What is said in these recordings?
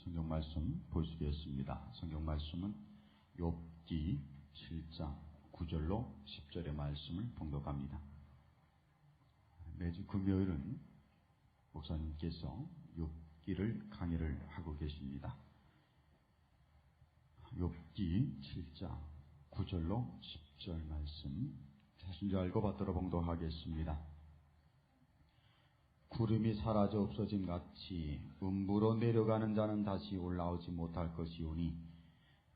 성경 말씀 보시겠습니다. 성경 말씀은 욥기 7장 9절로 10절의 말씀을 봉독합니다. 매주 금요일은 목사님께서 욥기를 강의를 하고 계십니다. 욥기 7장 9절로 10절 말씀 자신 줄 알고 받들어 봉독하겠습니다. 구름이 사라져 없어진 같이 음부로 내려가는 자는 다시 올라오지 못할 것이오니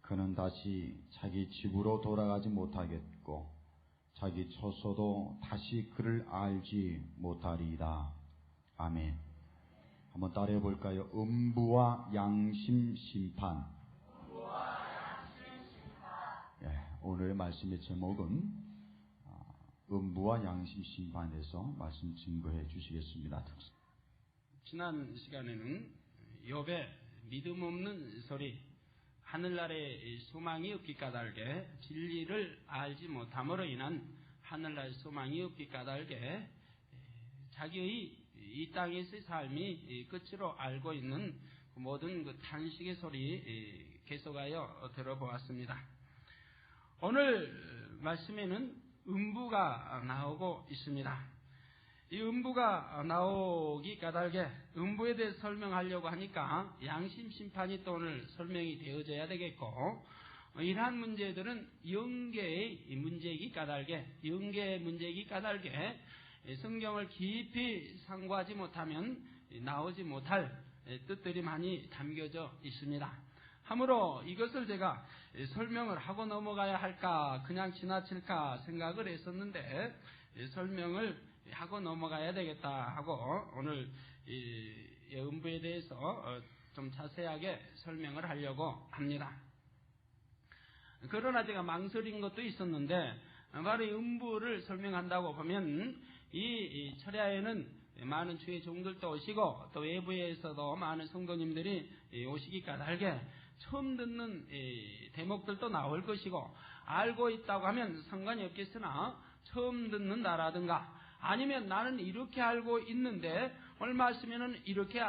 그는 다시 자기 집으로 돌아가지 못하겠고 자기 처소도 다시 그를 알지 못하리이다. 아멘. 한번 따라해 볼까요? 음부와 양심 심판. 오늘의 말씀의 제목은 음부와 양심 심판에서 말씀 증거해 주시겠습니다. 지난 시간에는 욥의 믿음 없는 소리, 하늘나라의 소망이 없기 까닭에 진리를 알지 못함으로 인한 하늘나라의 소망이 없기 까닭에 자기의 이 땅에서의 삶이 끝으로 알고 있는 모든 그 탄식의 소리 계속하여 들어보았습니다. 오늘 말씀에는 음부가 나오고 있습니다. 이 음부가 나오기 까닭에 음부에 대해 설명하려고 하니까 양심 심판이 또 오늘 설명이 되어져야 되겠고, 이러한 문제들은 영계의 문제이기 까닭에, 영계의 문제이기 까닭에 성경을 깊이 상고하지 못하면 나오지 못할 뜻들이 많이 담겨져 있습니다. 하므로 이것을 제가 설명을 하고 넘어가야 할까, 그냥 지나칠까 생각을 했었는데 설명을 하고 넘어가야 되겠다 하고 오늘 이 음부에 대해서 좀 자세하게 설명을 하려고 합니다. 그러나 제가 망설인 것도 있었는데 바로 이 음부를 설명한다고 보면 이 철야에는 많은 주의 종들도 오시고 또 외부에서도 많은 성도님들이 오시기 까닭에 처음 듣는 대목들도 나올 것이고, 알고 있다고 하면 상관이 없겠으나 처음 듣는다라든가 아니면 나는 이렇게 알고 있는데 오늘 말씀에는 이렇게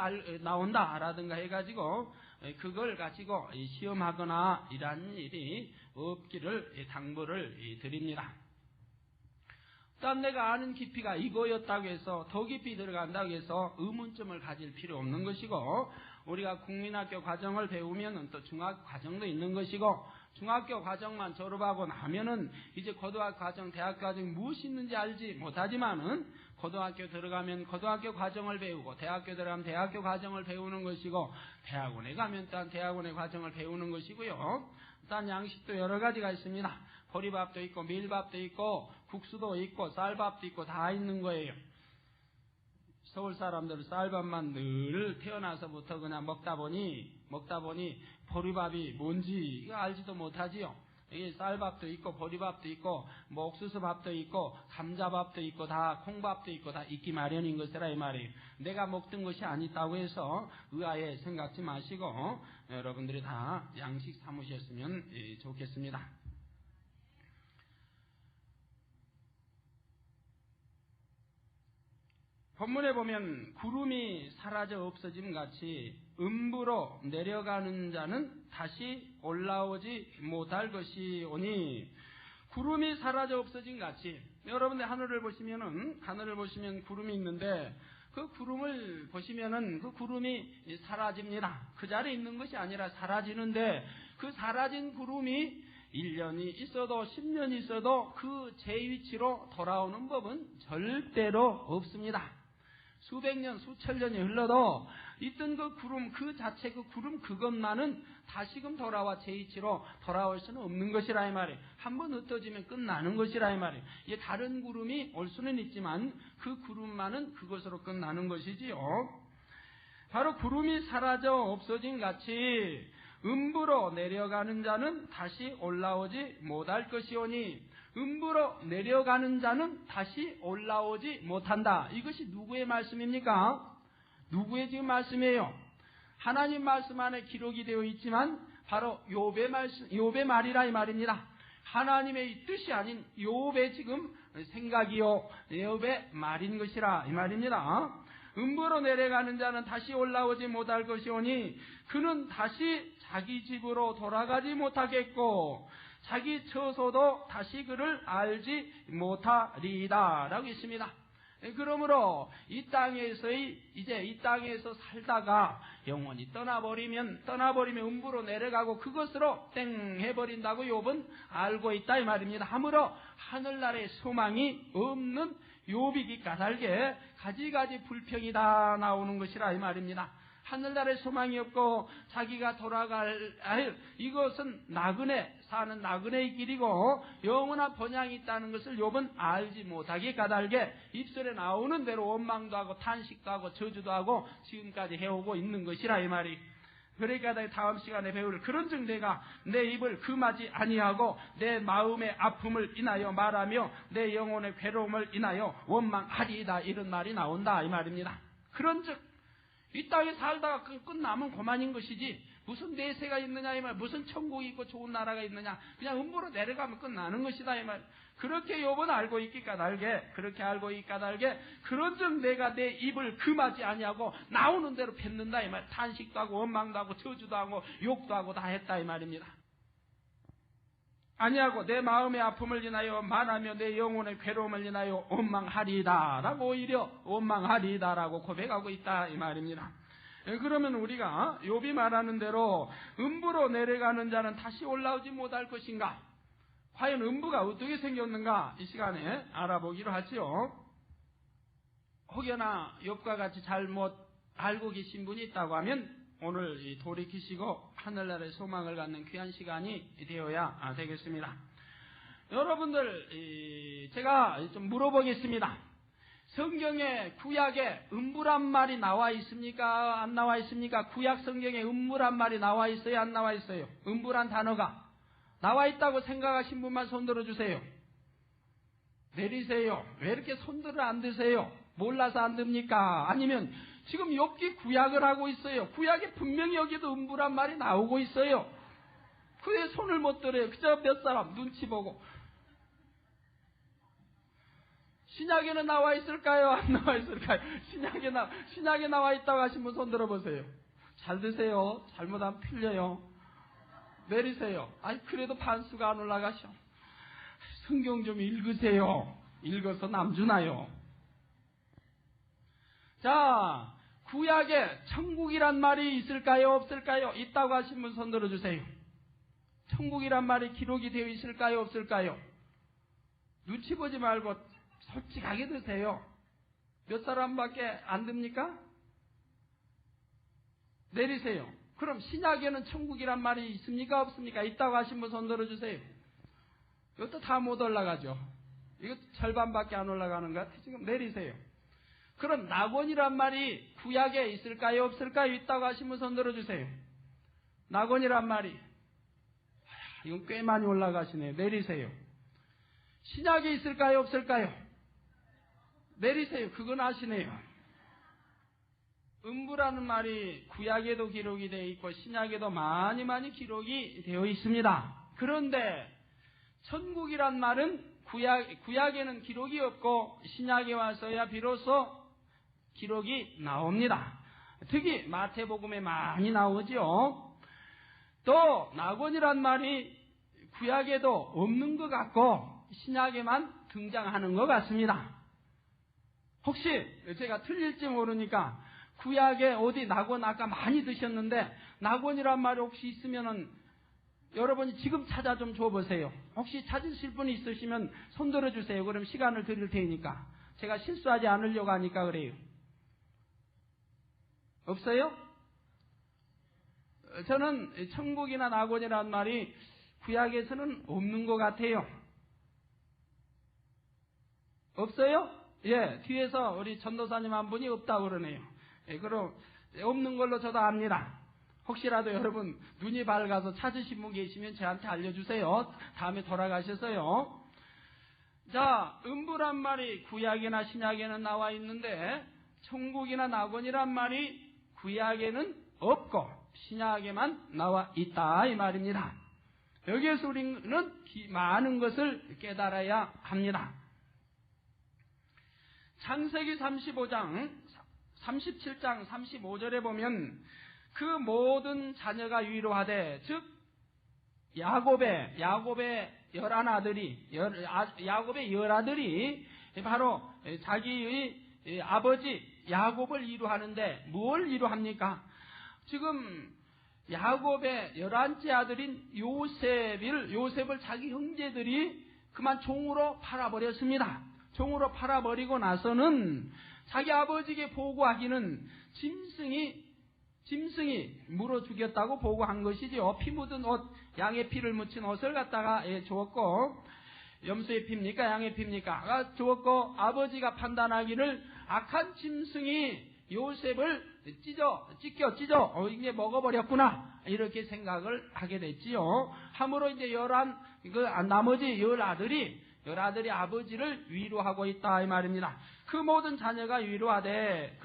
나온다라든가 해가지고 그걸 가지고 시험하거나 이러한 일이 없기를 당부를 드립니다. 딴 내가 아는 깊이가 이거였다고 해서 더 깊이 들어간다고 해서 의문점을 가질 필요 없는 것이고, 우리가 국민학교 과정을 배우면 또 중학교 과정도 있는 것이고, 중학교 과정만 졸업하고 나면은 이제 고등학교 과정, 대학교 과정이 무엇이 있는지 알지 못하지만은 고등학교 들어가면 고등학교 과정을 배우고 대학교 들어가면 대학교 과정을 배우는 것이고, 대학원에 가면 또 대학원의 과정을 배우는 것이고요. 딴 양식도 여러 가지가 있습니다. 보리밥도 있고 밀밥도 있고 국수도 있고 쌀밥도 있고 다 있는 거예요. 서울 사람들은 쌀밥만 늘 태어나서부터 그냥 먹다 보니 보리밥이 뭔지 알지도 못하지요. 이게 쌀밥도 있고 보리밥도 있고 뭐 옥수수밥도 있고 감자밥도 있고 다 콩밥도 있고 다 있기 마련인 것이라 이 말이에요. 내가 먹던 것이 아니다고 해서 의아해 생각지 마시고 여러분들이 다 양식 삼으셨으면 좋겠습니다. 본문에 보면 구름이 사라져 없어짐 같이 음부로 내려가는 자는 다시 올라오지 못할 것이오니, 구름이 사라져 없어진 같이, 여러분들 하늘을 보시면 구름이 있는데 그 구름을 보시면은 그 구름이 사라집니다. 그 자리에 있는 것이 아니라 사라지는데, 그 사라진 구름이 1년이 있어도 10년이 있어도 그 제 위치로 돌아오는 법은 절대로 없습니다. 수백 년, 수천 년이 흘러도 있던 그 구름, 그 자체 그 구름 그것만은 다시금 돌아와 제 위치로 돌아올 수는 없는 것이라 이 말이에요. 한번 흩어지면 끝나는 것이라 이 말이에요. 이게 다른 구름이 올 수는 있지만 그 구름만은 그것으로 끝나는 것이지요. 바로 구름이 사라져 없어진 같이 음부로 내려가는 자는 다시 올라오지 못할 것이오니, 음부로 내려가는 자는 다시 올라오지 못한다. 이것이 누구의 말씀입니까? 누구의 지금 말씀이에요? 하나님 말씀 안에 기록이 되어 있지만 바로 욥의 말씀, 욥의 말이라 이 말입니다. 하나님의 뜻이 아닌 욥의 지금 생각이요, 욥의 말인 것이라 이 말입니다. 음부로 내려가는 자는 다시 올라오지 못할 것이오니 그는 다시 자기 집으로 돌아가지 못하겠고 자기 처소도 다시 그를 알지 못하리이다 라고 있습니다. 그러므로 이 땅에서 살다가 영원히 떠나버리면 음부로 내려가고 그것으로 땡 해버린다고 욥은 알고 있다 이 말입니다. 하물어 하늘나라에 소망이 없는 욥이기 까닭에 가지가지 불평이다 나오는 것이라 이 말입니다. 하늘나라에 소망이 없고 자기가 돌아갈 이것은 사는 나그네의 길이고 영원한 번향이 있다는 것을 욥은 알지 못하기 까닭에 입술에 나오는 대로 원망도 하고 탄식도 하고 저주도 하고 지금까지 해오고 있는 것이라 이 말이. 그러니까 다음 시간에 배울 그런즉 내가 내 입을 금하지 아니하고 내 마음의 아픔을 인하여 말하며 내 영혼의 괴로움을 인하여 원망하리이다 이런 말이 나온다 이 말입니다. 그런즉 이 땅에 살다가 끝나면 그만인 것이지 무슨 내세가 있느냐 이 말, 무슨 천국이 있고 좋은 나라가 있느냐, 그냥 음부로 내려가면 끝나는 것이다 이 말. 그렇게 욥은 알고 있기 까닭에 그런즉 내가 내 입을 금하지 아니하고 나오는 대로 뱉는다 이 말. 탄식도 하고 원망도 하고 저주도 하고 욕도 하고 다 했다 이 말입니다. 아니하고 내 마음의 아픔을 인하여 말하며 내 영혼의 괴로움을 인하여 원망하리이다 라고 오히려 원망하리이다 라고 고백하고 있다 이 말입니다. 그러면 우리가 욥이 말하는 대로 음부로 내려가는 자는 다시 올라오지 못할 것인가? 과연 음부가 어떻게 생겼는가? 이 시간에 알아보기로 하지요. 혹여나 욥과 같이 잘못 알고 계신 분이 있다고 하면 오늘 돌이키시고 하늘나라의 소망을 갖는 귀한 시간이 되어야 되겠습니다. 여러분들 제가 좀 물어보겠습니다. 성경에 구약에 음부란 말이 나와 있습니까? 안 나와 있습니까? 구약 성경에 음부란 말이 나와 있어요? 안 나와 있어요? 음부란 단어가 나와 있다고 생각하신 분만 손 들어주세요. 내리세요. 왜 이렇게 손들을 안 드세요? 몰라서 안 듭니까? 아니면 지금 욥기 구약을 하고 있어요. 구약에 분명히 여기도 음부란 말이 나오고 있어요. 그에 손을 못 들어요. 그저 몇 사람 눈치 보고. 신약에는 나와 있을까요? 안 나와 있을까요? 신약에 나와 있다고 하신 분 손 들어보세요. 잘 드세요. 잘못하면 풀려요. 내리세요. 아니 그래도 반수가 안 올라가셔. 성경 좀 읽으세요. 읽어서 남주나요. 자, 구약에 천국이란 말이 있을까요? 없을까요? 있다고 하신 분 손 들어주세요. 천국이란 말이 기록이 되어 있을까요? 없을까요? 눈치 보지 말고 솔직하게 드세요. 몇 사람밖에 안 듭니까? 내리세요. 그럼 신약에는 천국이란 말이 있습니까? 없습니까? 있다고 하신 분 손 들어주세요. 이것도 다 못 올라가죠. 이거 절반밖에 안 올라가는 것 같아요. 지금 내리세요. 그럼 낙원이란 말이 구약에 있을까요? 없을까요? 있다고 하시면 손 들어주세요. 낙원이란 말이 이건 꽤 많이 올라가시네요. 내리세요. 신약에 있을까요? 없을까요? 내리세요. 그건 아시네요. 음부라는 말이 구약에도 기록이 되어 있고 신약에도 많이 기록이 되어 있습니다. 그런데 천국이란 말은 구약에는 기록이 없고 신약에 와서야 비로소 기록이 나옵니다. 특히 마태복음에 많이 나오죠. 또 낙원이란 말이 구약에도 없는 것 같고 신약에만 등장하는 것 같습니다. 혹시 제가 틀릴지 모르니까 구약에 어디 낙원 아까 많이 드셨는데 낙원이란 말이 혹시 있으면은 여러분이 지금 찾아 좀 줘보세요. 혹시 찾으실 분이 있으시면 손 들어주세요. 그럼 시간을 드릴 테니까. 제가 실수하지 않으려고 하니까 그래요. 없어요? 저는 천국이나 낙원이라는 말이 구약에서는 없는 것 같아요. 없어요? 예, 뒤에서 우리 전도사님 한 분이 없다고 그러네요. 예, 그럼 없는 걸로 저도 압니다. 혹시라도 여러분 눈이 밝아서 찾으신 분 계시면 저한테 알려주세요. 다음에 돌아가셔서요. 자, 음부란 말이 구약이나 신약에는 나와 있는데 천국이나 낙원이란 말이 구약에는 없고 신약에만 나와 있다 이 말입니다. 여기에서 우리는 많은 것을 깨달아야 합니다. 창세기 35장 37장 35절에 보면 그 모든 자녀가 위로하되, 즉 야곱의 11아들이 바로 자기의 아버지 야곱을 위로하는데 뭘 위로합니까? 지금 야곱의 11째 아들인 요셉을 자기 형제들이 그만 종으로 팔아버렸습니다. 종으로 팔아버리고 나서는 자기 아버지에게 보고하기는 짐승이 물어 죽였다고 보고한 것이지요. 피 묻은 옷, 양의 피를 묻힌 옷을 갖다가 주었고, 염소의 피입니까? 양의 피입니까? 주었고, 아버지가 판단하기를 악한 짐승이 요셉을 찢어 이게 먹어버렸구나, 이렇게 생각을 하게 됐지요. 함으로 이제 나머지 10아들이 아버지를 위로하고 있다, 이 말입니다. 그 모든 자녀가 위로하되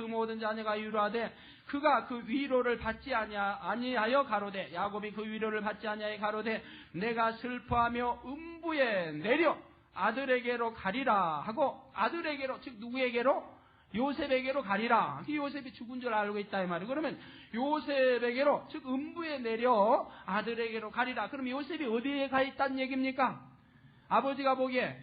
그가 그 위로를 받지 아니하여 가로되, 야곱이 그 위로를 받지 아니하여 가로되, 내가 슬퍼하며 음부에 내려 아들에게로 가리라 하고, 아들에게로, 즉 누구에게로? 요셉에게로 가리라. 요셉이 죽은 줄 알고 있다, 이 말이에요. 그러면 요셉에게로, 즉 음부에 내려 아들에게로 가리라. 그럼 요셉이 어디에 가 있다는 얘기입니까? 아버지가 보기에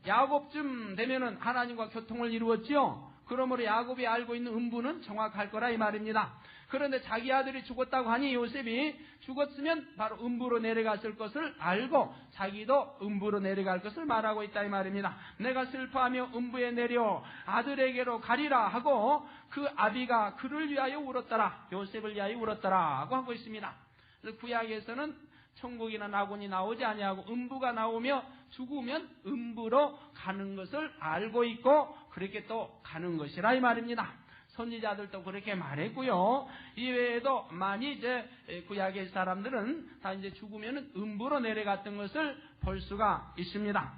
야곱쯤 되면은 하나님과 교통을 이루었지요. 그러므로 야곱이 알고 있는 음부는 정확할 거라, 이 말입니다. 그런데 자기 아들이 죽었다고 하니 요셉이 죽었으면 바로 음부로 내려갔을 것을 알고 자기도 음부로 내려갈 것을 말하고 있다, 이 말입니다. 내가 슬퍼하며 음부에 내려 아들에게로 가리라 하고, 그 아비가 그를 위하여 울었더라, 요셉을 위하여 울었더라 하고 하고 있습니다. 그래서 구약에서는 천국이나 낙원이 나오지 아니하고 음부가 나오며 죽으면 음부로 가는 것을 알고 있고 그렇게 또 가는 것이라, 이 말입니다. 선지자들도 그렇게 말했고요. 이외에도 많이 이제 구약의 사람들은 다 이제 죽으면 음부로 내려갔던 것을 볼 수가 있습니다.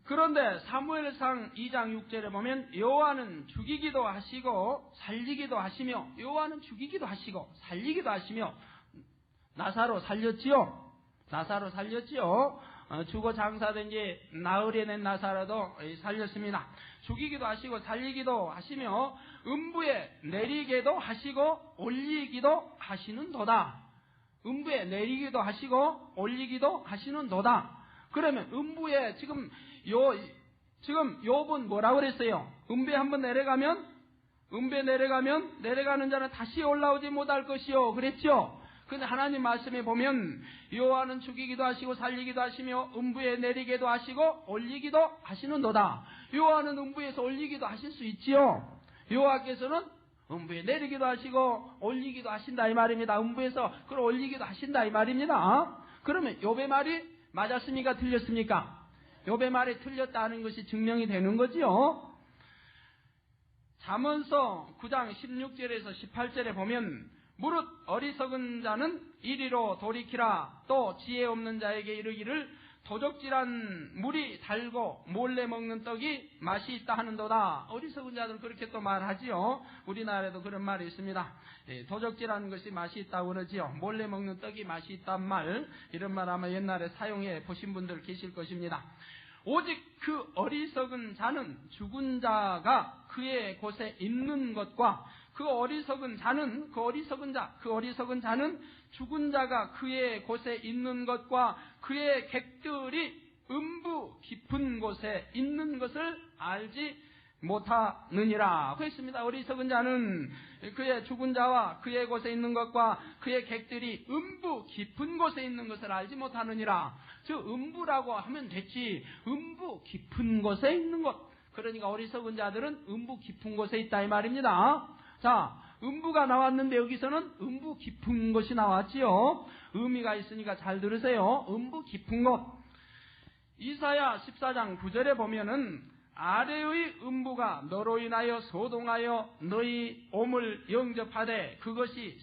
그런데 사무엘상 2장 6절에 보면 여호와는 죽이기도 하시고 살리기도 하시며, 여호와는 죽이기도 하시고 살리기도 하시며, 나사로 살렸지요. 죽어 장사된 지 나흘이 된 나사로도 살렸습니다. 죽이기도 하시고 살리기도 하시며 음부에 내리게도 하시고 올리기도 하시는도다. 음부에 내리기도 하시고 올리기도 하시는도다. 그러면 음부에 지금 욥은 뭐라고 그랬어요? 음부에 한번 내려가면 내려가는 자는 다시 올라오지 못할 것이요, 그랬죠? 근데 하나님 말씀에 보면 여호와는 죽이기도 하시고 살리기도 하시며 음부에 내리기도 하시고 올리기도 하시는도다. 여호와는 음부에서 올리기도 하실 수 있지요. 여호와께서는 음부에 내리기도 하시고 올리기도 하신다, 이 말입니다. 음부에서 그걸 올리기도 하신다, 이 말입니다. 그러면 욥의 말이 맞았습니까? 틀렸습니까? 욥의 말이 틀렸다는 것이 증명이 되는 거지요. 잠언서 9장 16절에서 18절에 보면 무릇 어리석은 자는 이리로 돌이키라, 또 지혜 없는 자에게 이르기를 도적질한 물이 달고 몰래 먹는 떡이 맛이 있다 하는도다. 어리석은 자들은 그렇게 또 말하지요. 우리나라에도 그런 말이 있습니다. 도적질하는 것이 맛이 있다고 그러지요. 몰래 먹는 떡이 맛이 있단 말, 이런 말 아마 옛날에 사용해 보신 분들 계실 것입니다. 오직 그 어리석은 자는 죽은 자가 그의 곳에 있는 것과, 그 어리석은 자는 죽은 자가 그의 곳에 있는 것과 그의 객들이 음부 깊은 곳에 있는 것을 알지 못하느니라 그랬습니다. 어리석은 자는 그의 죽은 자와 그의 곳에 있는 것과 그의 객들이 음부 깊은 곳에 있는 것을 알지 못하느니라. 즉 음부라고 하면 됐지, 음부 깊은 곳에 있는 것, 그러니까 어리석은 자들은 음부 깊은 곳에 있다, 이 말입니다. 자, 음부가 나왔는데 여기서는 음부 깊은 곳이 나왔지요. 의미가 있으니까 잘 들으세요. 음부 깊은 곳. 이사야 14장 9절에 보면은 아래의 음부가 너로 인하여 소동하여 너희 몸을 영접하되 그것이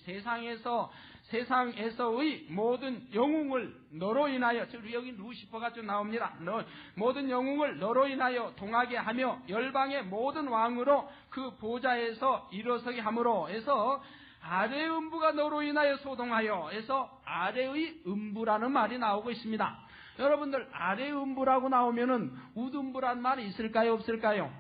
세상에서의 모든 영웅을 너로 인하여, 여기 루시퍼가 좀 나옵니다. 모든 영웅을 너로 인하여 동하게 하며 열방의 모든 왕으로 그 보좌에서 일어서게 함으로 해서 아래의 음부가 너로 인하여 소동하여 해서 아래의 음부라는 말이 나오고 있습니다. 여러분들, 아래의 음부라고 나오면은 우둔부란 말이 있을까요, 없을까요?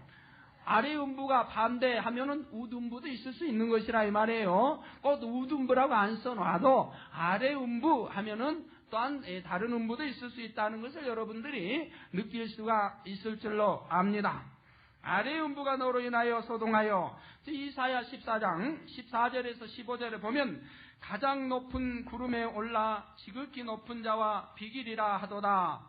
아래 음부가 반대하면은 우둔부도 있을 수 있는 것이라 이 말이에요. 꼭 우둔부라고 안 써놔도 아래 음부 하면은 또한 다른 음부도 있을 수 있다는 것을 여러분들이 느낄 수가 있을 줄로 압니다. 아래 음부가 너로 인하여 소동하여, 이사야 14장 14절에서 15절에 보면 가장 높은 구름에 올라 지극히 높은 자와 비길이라 하도다.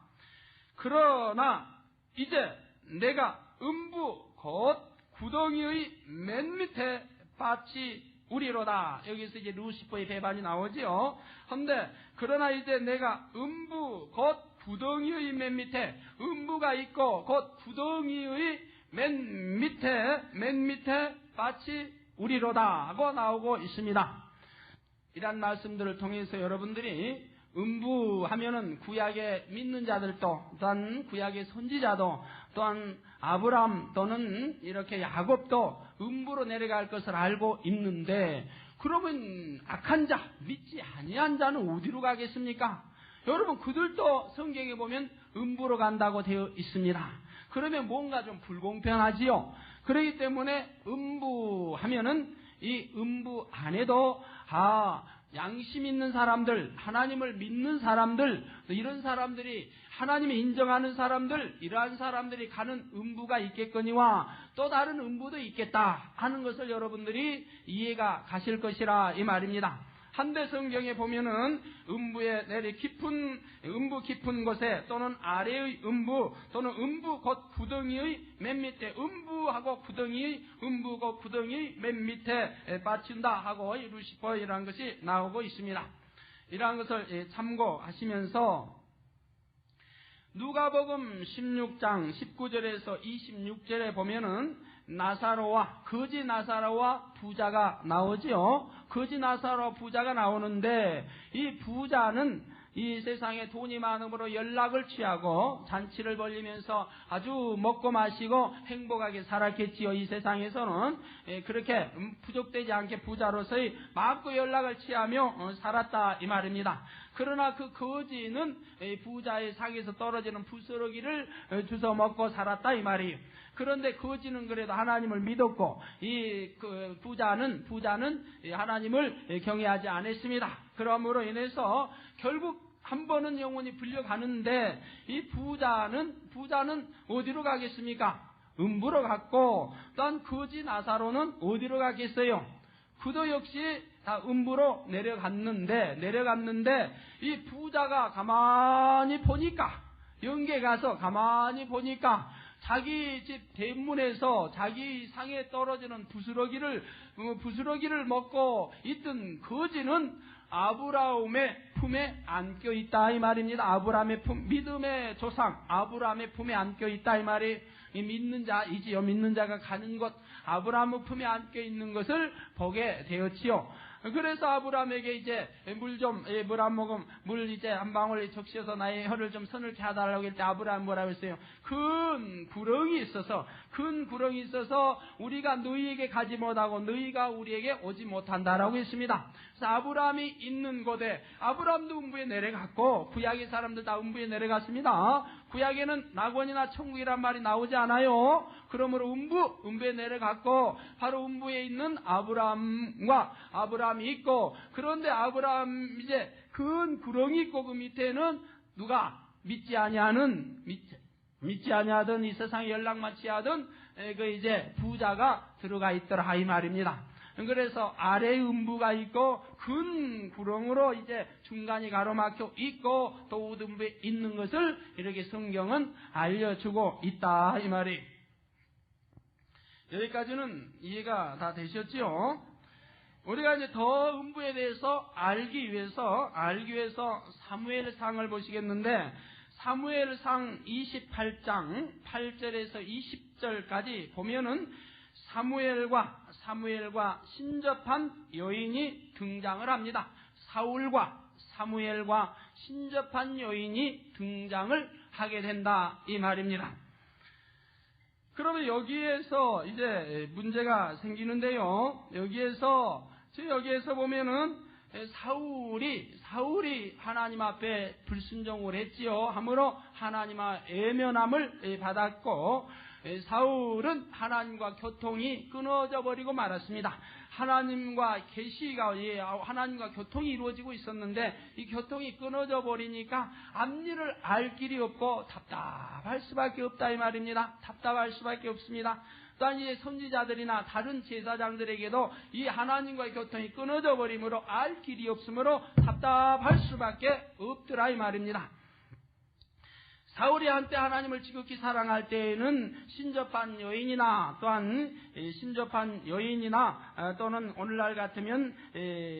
그러나 이제 내가 음부 곧 구덩이의 맨 밑에 밭이 우리로다. 여기서 이제 루시퍼의 배반이 나오지요. 근데 그러나 이제 내가 음부 곧 구덩이의 맨 밑에, 음부가 있고 곧 구덩이의 맨 밑에 밭이 우리로다 하고 나오고 있습니다. 이런 말씀들을 통해서 여러분들이 음부하면은 구약의 믿는 자들도, 또한 구약의 선지자도, 또한 아브람 또는 이렇게 야곱도 음부로 내려갈 것을 알고 있는데, 그러면 악한 자, 믿지 아니한 자는 어디로 가겠습니까? 여러분, 그들도 성경에 보면 음부로 간다고 되어 있습니다. 그러면 뭔가 좀 불공평하지요. 그렇기 때문에 음부하면은 이 음부 안에도 양심 있는 사람들, 하나님을 믿는 사람들, 이런 사람들이, 하나님이 인정하는 사람들, 이러한 사람들이 가는 음부가 있겠거니와 또 다른 음부도 있겠다 하는 것을 여러분들이 이해가 가실 것이라 이 말입니다. 한대 성경에 보면은 음부에 내리 음부 깊은 곳에, 또는 아래의 음부, 또는 음부 곧 구덩이의 맨 밑에, 음부하고 구덩이의, 음부고 구덩이의 맨 밑에 빠친다 하고 루시퍼이라는 것이 나오고 있습니다. 이러한 것을 참고하시면서 누가복음 16장 19절에서 26절에 보면은 나사로와, 거지 나사로와 부자가 나오지요. 거지 나사로와 부자가 나오는데, 이 부자는 이 세상에 돈이 많음으로 연락을 취하고 잔치를 벌리면서 아주 먹고 마시고 행복하게 살았겠지요. 이 세상에서는 그렇게 부족되지 않게 부자로서의 마음껏 연락을 취하며 살았다 이 말입니다. 그러나 그 거지는 부자의 상에서 떨어지는 부스러기를 주워 먹고 살았다 이 말이에요. 그런데 거지는 그래도 하나님을 믿었고, 이 부자는 하나님을 경외하지 않았습니다. 그러므로 인해서 결국 한 번은 영혼이 불려가는데, 이 부자는 어디로 가겠습니까? 음부로 갔고, 또한 거지 나사로는 어디로 가겠어요? 그도 역시 다 음부로 내려갔는데 이 부자가 가만히 보니까, 영계 가서 가만히 보니까 자기 집 대문에서 자기 상에 떨어지는 부스러기를 먹고 있던 거지는 아브라함의 품에 안겨 있다 이 말입니다. 아브라함의 믿음의 조상 아브라함의 품에 안겨 있다 이 말이 믿는 자이지요. 믿는 자가 가는 곳, 아브라함의 품에 안겨 있는 것을 보게 되었지요. 그래서 아브라함에게 이제 물 한 모금, 물 이제 한 방울 적셔서 나의 혀를 좀 서늘케 하달라고 할 때 아브라함 뭐라고 했어요? 큰 구렁이 있어서 우리가 너희에게 가지 못하고 너희가 우리에게 오지 못한다라고 했습니다. 그래서 아브라함이 있는 곳에, 아브라함도 음부에 내려갔고 구약의 사람들 다 음부에 내려갔습니다. 구약에는 낙원이나 천국이란 말이 나오지 않아요. 그러므로 음부에 내려갔고, 바로 음부에 있는 아브라함이 있고, 그런데 아브라함 이제 큰 구렁이 있고 그 밑에는 누가 믿지 아니하던 이 세상에 연락만 취하던 그 이제 부자가 들어가 있더라 이 말입니다. 그래서 아래 음부가 있고 큰 구렁으로 이제 중간이 가로막혀 있고 또 우등부에 있는 것을 이렇게 성경은 알려주고 있다 이 말이. 여기까지는 이해가 다 되셨지요? 우리가 이제 더 음부에 대해서 알기 위해서 사무엘상을 보시겠는데, 사무엘상 28장 8절에서 20절까지 보면은 사무엘과 신접한 여인이 등장을 합니다. 사무엘과 신접한 여인이 등장을 하게 된다 이 말입니다. 그러면 여기에서 이제 문제가 생기는데요. 여기에서 보면은 사울이 하나님 앞에 불순종을 했지요. 함으로 하나님 앞 외면함을 받았고, 사울은 하나님과 교통이 끊어져 버리고 말았습니다. 하나님과 계시가 하나님과 교통이 이루어지고 있었는데 이 교통이 끊어져 버리니까 앞일을 알 길이 없고 답답할 수밖에 없다 이 말입니다. 답답할 수밖에 없습니다. 또한 이제 선지자들이나 다른 제사장들에게도 이 하나님과의 교통이 끊어져 버림으로 알 길이 없으므로 답답할 수밖에 없더라 이 말입니다. 사울이 한때 하나님을 지극히 사랑할 때에는 신접한 여인이나 또한 신접한 여인이나 또는 오늘날 같으면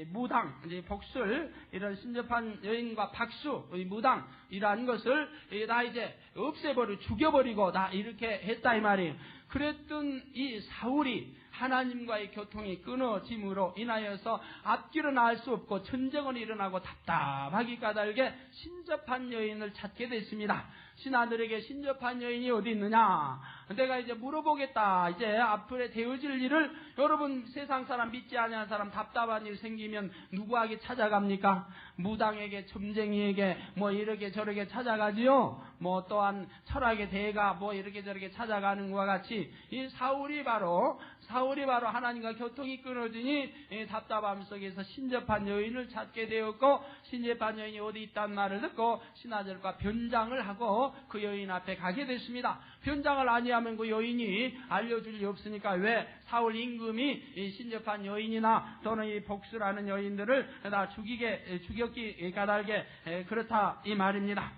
무당, 복술 이런 신접한 여인과 박수, 무당이라는 것을 다 이제 없애버리고 죽여버리고 다 이렇게 했다 이 말이에요. 그랬던 이 사울이 하나님과의 교통이 끊어짐으로 인하여서 앞길은 알 수 없고 전쟁은 일어나고 답답하기 까닭에 신접한 여인을 찾게 됐습니다. 신하들에게 신접한 여인이 어디 있느냐? 내가 이제 물어보겠다. 이제 앞으로 되어질 일을 여러분 세상 사람 믿지 아니하는 사람 답답한 일 생기면 누구에게 찾아갑니까? 무당에게, 점쟁이에게 뭐 이렇게 저렇게 찾아가지요. 뭐 또한 철학의 대가 뭐 이렇게 저렇게 찾아가는 것과 같이 이 사울이 바로 하나님과 교통이 끊어지니 답답함 속에서 신접한 여인을 찾게 되었고 신접한 여인이 어디 있다는 말을 듣고 신하들과 변장을 하고 그 여인 앞에 가게 됐습니다. 변장을 아니하면 그 여인이 알려줄 리 없으니까 왜 사울 임금이 이 신접한 여인이나 또는 이 복수라는 여인들을 다 죽였기 까닭에 그렇다 이 말입니다.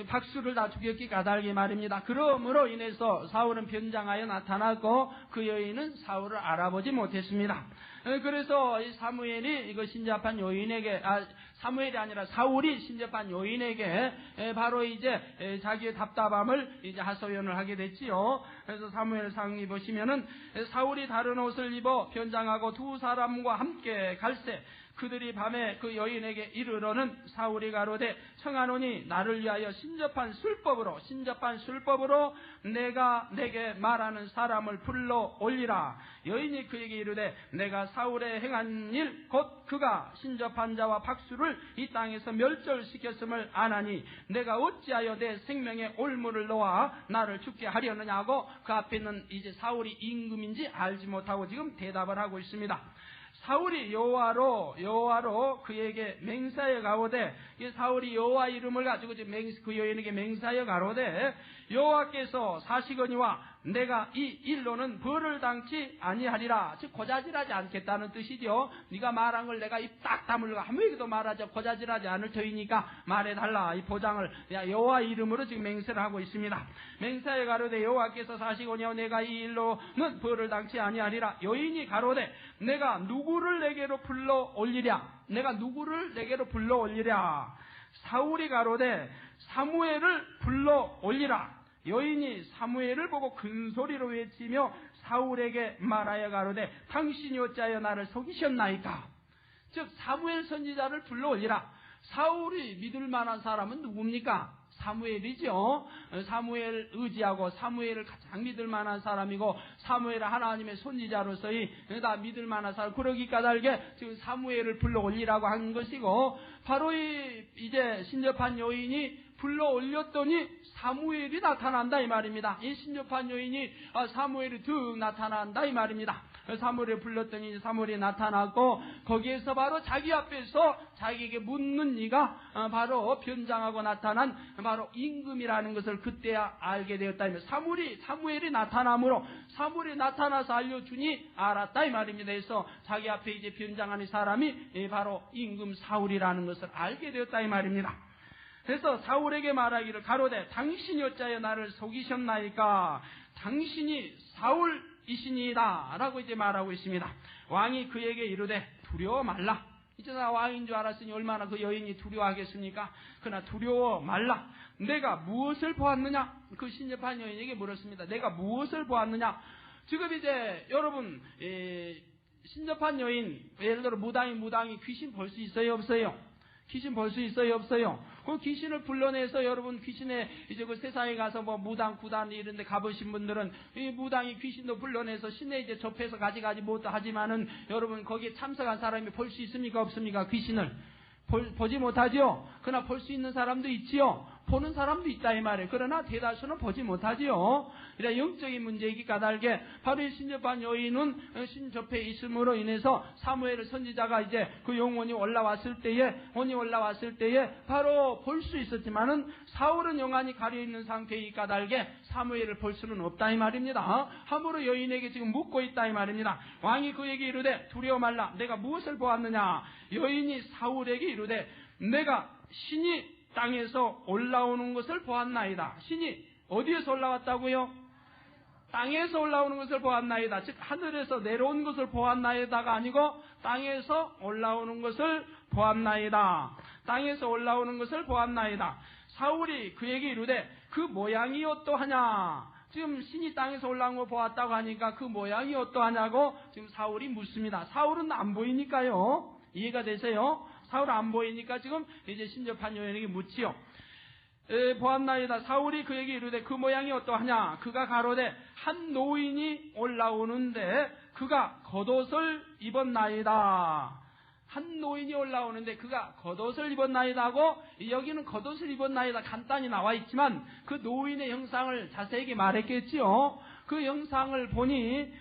박수를 다 죽였기 까닭이 말입니다. 그러므로 인해서 사울은 변장하여 나타났고 그 여인은 사울을 알아보지 못했습니다. 그래서 이 사무엘이 이거 신접한 여인에게 사무엘이 아니라 사울이 신접한 여인에게 바로 이제 자기의 답답함을 이제 하소연을 하게 됐지요. 그래서 사무엘상에 보시면은 사울이 다른 옷을 입어 변장하고 두 사람과 함께 갈새 그들이 밤에 그 여인에게 이르러는 사울이 가로되 청하노니 나를 위하여 신접한 술법으로 내가 내게 말하는 사람을 불러 올리라. 여인이 그에게 이르되 내가 사울의 행한 일 곧 그가 신접한 자와 박수를 이 땅에서 멸절시켰음을 아나니 내가 어찌하여 내 생명에 올무를 놓아 나를 죽게 하려느냐고 그 앞에 있는 이제 사울이 임금인지 알지 못하고 지금 대답을 하고 있습니다. 사울이 여호와로 그에게 맹세하여 가로되 사울이 여호와 이름을 가지고 그 여인에게 맹세하여 가로되 여호와께서 사시거니와 내가 이 일로는 벌을 당치 아니하리라. 즉 고자질하지 않겠다는 뜻이죠. 네가 말한 걸 내가 입 딱 다물고 아무에게도 말하자 고자질하지 않을 터이니까 말해달라. 이 보장을 여호와 이름으로 지금 맹세를 하고 있습니다. 맹세하여 가로되 여호와께서 사시거니와 내가 이 일로는 벌을 당치 아니하리라. 여인이 가로되 내가 누구를 내게로 불러 올리랴. 사울이 가로되 사무엘을 불러 올리라. 여인이 사무엘을 보고 큰소리로 외치며 사울에게 말하여 가로되 당신이 어찌하여 나를 속이셨나이까. 즉 사무엘 선지자를 불러 올리라. 사울이 믿을 만한 사람은 누굽니까? 사무엘이죠. 사무엘 의지하고 사무엘을 가장 믿을 만한 사람이고 사무엘은 하나님의 선지자로서의 다 믿을 만한 사람. 그러기 까닭에 지금 사무엘을 불러 올리라고 한 것이고 바로 이제 신접한 여인이 불러 올렸더니 사무엘이 나타난다 이 말입니다. 이 신접한 여인이 사무엘이 득 나타난다 이 말입니다. 사무엘을 불렀더니 사무엘이 나타나고 거기에서 바로 자기 앞에서 자기에게 묻는 이가 바로 변장하고 나타난 바로 임금이라는 것을 그때야 알게 되었다. 사무엘이 나타남으로 사무엘이 나타나서 알려주니 알았다 이 말입니다. 그래서 자기 앞에 이제 변장하는 사람이 바로 임금 사울이라는 것을 알게 되었다 이 말입니다. 그래서 사울에게 말하기를 가로되 당신이 어찌하여 나를 속이셨나이까. 당신이 사울이시니이다 라고 이제 말하고 있습니다. 왕이 그에게 이르되 두려워 말라. 이제 나 왕인 줄 알았으니 얼마나 그 여인이 두려워하겠습니까? 그러나 두려워 말라. 내가 무엇을 보았느냐? 그 신접한 여인에게 물었습니다. 내가 무엇을 보았느냐? 지금 이제 여러분 신접한 여인 예를 들어 무당이 귀신 볼 수 있어요 없어요? 귀신 볼 수 있어요 없어요? 그 귀신을 불러내서 여러분 귀신의 이제 그 세상에 가서 뭐 무당 구단 이런 데 가보신 분들은 이 무당이 귀신도 불러내서 신에 이제 접해서 가져가지 못하지만은 여러분 거기에 참석한 사람이 볼 수 있습니까 없습니까? 귀신을 보지 못하죠. 그러나 볼 수 있는 사람도 있지요. 보는 사람도 있다 이 말이에요. 그러나 대다수는 보지 못하지요. 이런 영적인 문제이기 까닭에 바로 이 신접한 여인은 신접해 있음으로 인해서 사무엘 선지자가 이제 그 영혼이 올라왔을 때에 바로 볼 수 있었지만은 사울은 영안이 가려 있는 상태이기 까닭에 사무엘을 볼 수는 없다 이 말입니다. 함으로 여인에게 지금 묻고 있다 이 말입니다. 왕이 그에게 이르되 두려워 말라. 내가 무엇을 보았느냐? 여인이 사울에게 이르되 내가 신이 땅에서 올라오는 것을 보았나이다. 신이 어디에서 올라왔다고요? 땅에서 올라오는 것을 보았나이다. 즉 하늘에서 내려온 것을 보았나이다가 아니고 땅에서 올라오는 것을 보았나이다. 땅에서 올라오는 것을 보았나이다. 사울이 그에게 이르되 그 모양이 어떠하냐? 지금 신이 땅에서 올라온 거 보았다고 하니까 그 모양이 어떠하냐고 지금 사울이 묻습니다. 사울은 안 보이니까요. 이해가 되세요? 사울은 안 보이니까 지금 이제 신접한 여인에게 묻지요. 보았나이다. 사울이 그에게 이르되 그 모양이 어떠하냐? 그가 가로되 한 노인이 올라오는데 그가 겉옷을 입었나이다. 한 노인이 올라오는데 그가 겉옷을 입었나이다 하고 여기는 겉옷을 입었나이다 간단히 나와 있지만 그 노인의 형상을 자세하게 말했겠지요. 그 형상을 보니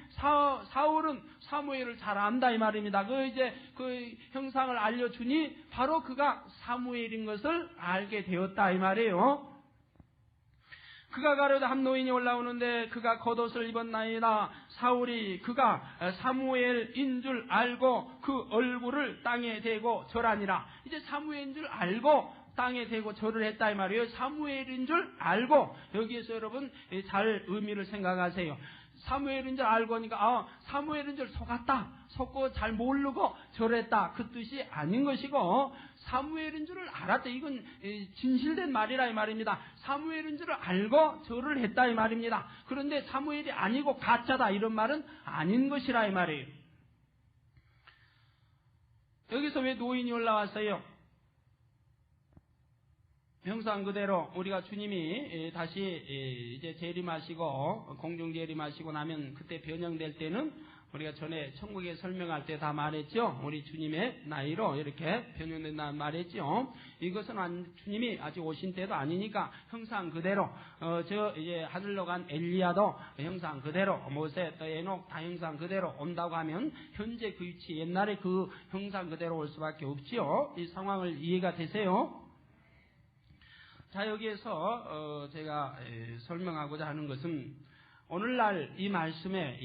사울은 사무엘을 잘 안다 이 말입니다. 그 형상을 알려주니 바로 그가 사무엘인 것을 알게 되었다 이 말이에요. 그가 가로되 한 노인이 올라오는데 그가 겉옷을 입었나이다. 사울이 그가 사무엘인 줄 알고 그 얼굴을 땅에 대고 절하니라. 이제 사무엘인 줄 알고 땅에 대고 절을 했다 이 말이에요. 사무엘인 줄 알고. 여기에서 여러분 잘 의미를 생각하세요. 사무엘인 줄 알고 하니까 사무엘인 줄 속고 잘 모르고 절했다 그 뜻이 아닌 것이고, 사무엘인 줄을 알았다 이건 진실된 말이라 이 말입니다. 사무엘인 줄을 알고 절을 했다 이 말입니다. 그런데 사무엘이 아니고 가짜다 이런 말은 아닌 것이라 이 말이에요. 여기서 왜 노인이 올라왔어요? 형상 그대로 우리가 주님이 다시 이제 재림하시고 공중 재림하시고 나면 그때 변형될 때는 우리가 전에 천국에 설명할 때 다 말했죠. 우리 주님의 나이로 이렇게 변형된다는 말했죠. 이것은 주님이 아직 오신 때도 아니니까 형상 그대로 이제 하늘로 간 엘리야도 형상 그대로, 모세 또 에녹 다 형상 그대로 온다고 하면 현재 그 위치 옛날에 그 형상 그대로 올 수밖에 없지요. 이 상황을 이해가 되세요? 자, 여기에서 제가 설명하고자 하는 것은 오늘날 이 말씀에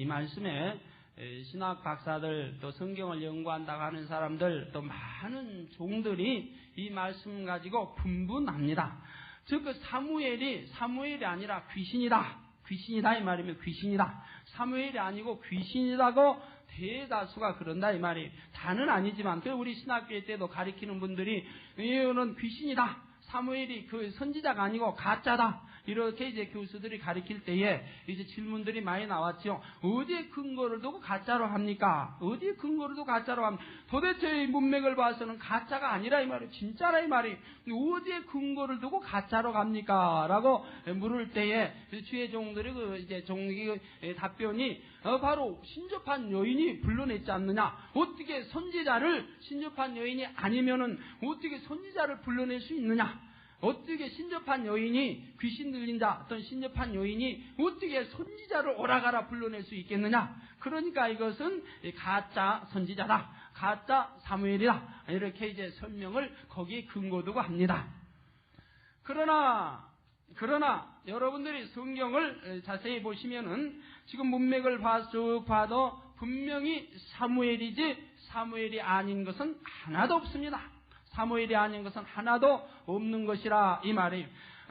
신학 박사들 또 성경을 연구한다고 하는 사람들 또 많은 종들이 이 말씀 가지고 분분합니다. 즉 그 사무엘이 아니라 귀신이다 이 말이면 귀신이다. 사무엘이 아니고 귀신이라고 대다수가 그런다 이 말이에요. 다는 아니지만 우리 신학교회 때도 가르치는 분들이 이거는 귀신이다. 사무엘이 그 선지자가 아니고 가짜다. 이렇게 이제 교수들이 가르칠 때에 이제 질문들이 많이 나왔죠. 어디에 근거를 두고 가짜로 합니까? 어디에 근거를 두고 가짜로 합니까? 도대체 이 문맥을 봐서는 가짜가 아니라 이 말이에요. 진짜라 이 말이에요. 어디에 근거를 두고 가짜로 갑니까? 라고 물을 때에 주의 종들이 이제 종의 답변이 바로 신접한 여인이 불러냈지 않느냐? 어떻게 선지자를 신접한 여인이 아니면은 어떻게 선지자를 불러낼 수 있느냐? 어떻게 신접한 여인이 귀신 들린 자 어떤 신접한 여인이 어떻게 선지자를 오라가라 불러낼 수 있겠느냐? 그러니까 이것은 가짜 선지자다, 가짜 사무엘이다 이렇게 이제 설명을 거기에 근거 두고 합니다. 그러나 여러분들이 성경을 자세히 보시면은 지금 문맥을 쭉 봐도 분명히 사무엘이지 사무엘이 아닌 것은 하나도 없습니다. 사무엘이 아닌 것은 하나도 없는 것이라 이 말이에요.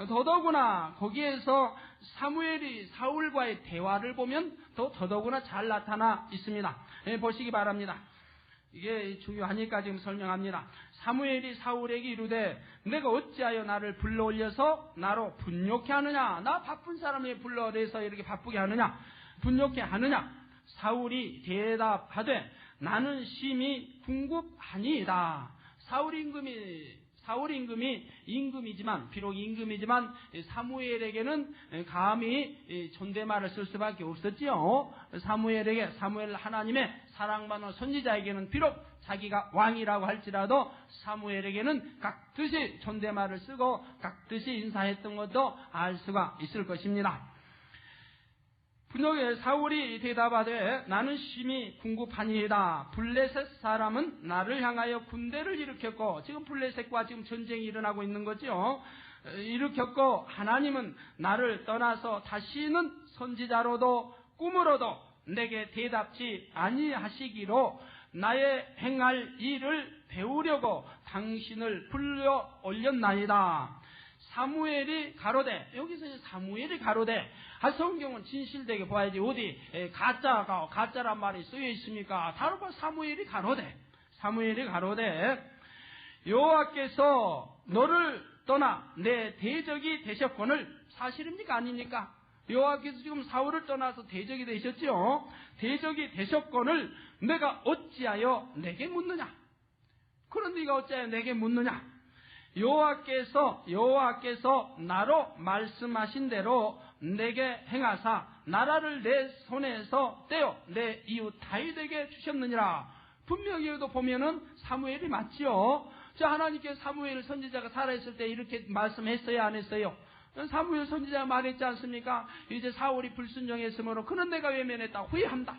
더더구나 거기에서 사무엘이 사울과의 대화를 보면 더더구나 잘 나타나 있습니다. 보시기 바랍니다. 이게 중요하니까 지금 설명합니다. 사무엘이 사울에게 이르되 내가 어찌하여 나를 불러올려서 나로 분욕케 하느냐? 나 바쁜 사람을 불러내서 이렇게 바쁘게 하느냐? 분욕케 하느냐? 사울이 대답하되 나는 심히 궁급하니이다. 사울 사울 임금이지만 비록 임금이지만 사무엘에게는 감히 존댓말을 쓸 수밖에 없었지요. 사무엘 하나님의 사랑받는 선지자에게는 비록 자기가 왕이라고 할지라도 사무엘에게는 각듯이 존댓말을 쓰고 각듯이 인사했던 것도 알 수가 있을 것입니다. 분노에 사울이 대답하되 나는 심히 궁급하니이다. 블레셋 사람은 나를 향하여 군대를 일으켰고, 지금 블레셋과 지금 전쟁이 일어나고 있는 거죠. 일으켰고 하나님은 나를 떠나서 다시는 선지자로도 꿈으로도 내게 대답지 아니하시기로 나의 행할 일을 배우려고 당신을 불러 올렸나이다. 사무엘이 가로되, 여기서 사무엘이 가로되, 성경은 진실되게 봐야지 어디 가짜란 말이 쓰여 있습니까? 다른 사무엘이 가로되 여호와께서 너를 떠나 내 대적이 되셨거늘. 사실입니까 아닙니까? 여호와께서 지금 사울을 떠나서 대적이 되셨죠. 대적이 되셨거늘 내가 어찌하여 내게 묻느냐? 그런 네가 어찌하여 내게 묻느냐? 여호와께서 나로 말씀하신 대로 내게 행하사 나라를 내 손에서 떼어 내 이웃 다윗에게 주셨느니라. 분명히 보면은 사무엘이 맞지요. 자, 하나님께서 사무엘 선지자가 살아있을 때 이렇게 말씀했어요, 안 했어요? 사무엘 선지자가 말했지 않습니까? 이제 사울이 불순종했으므로 그는 내가 외면했다, 후회한다.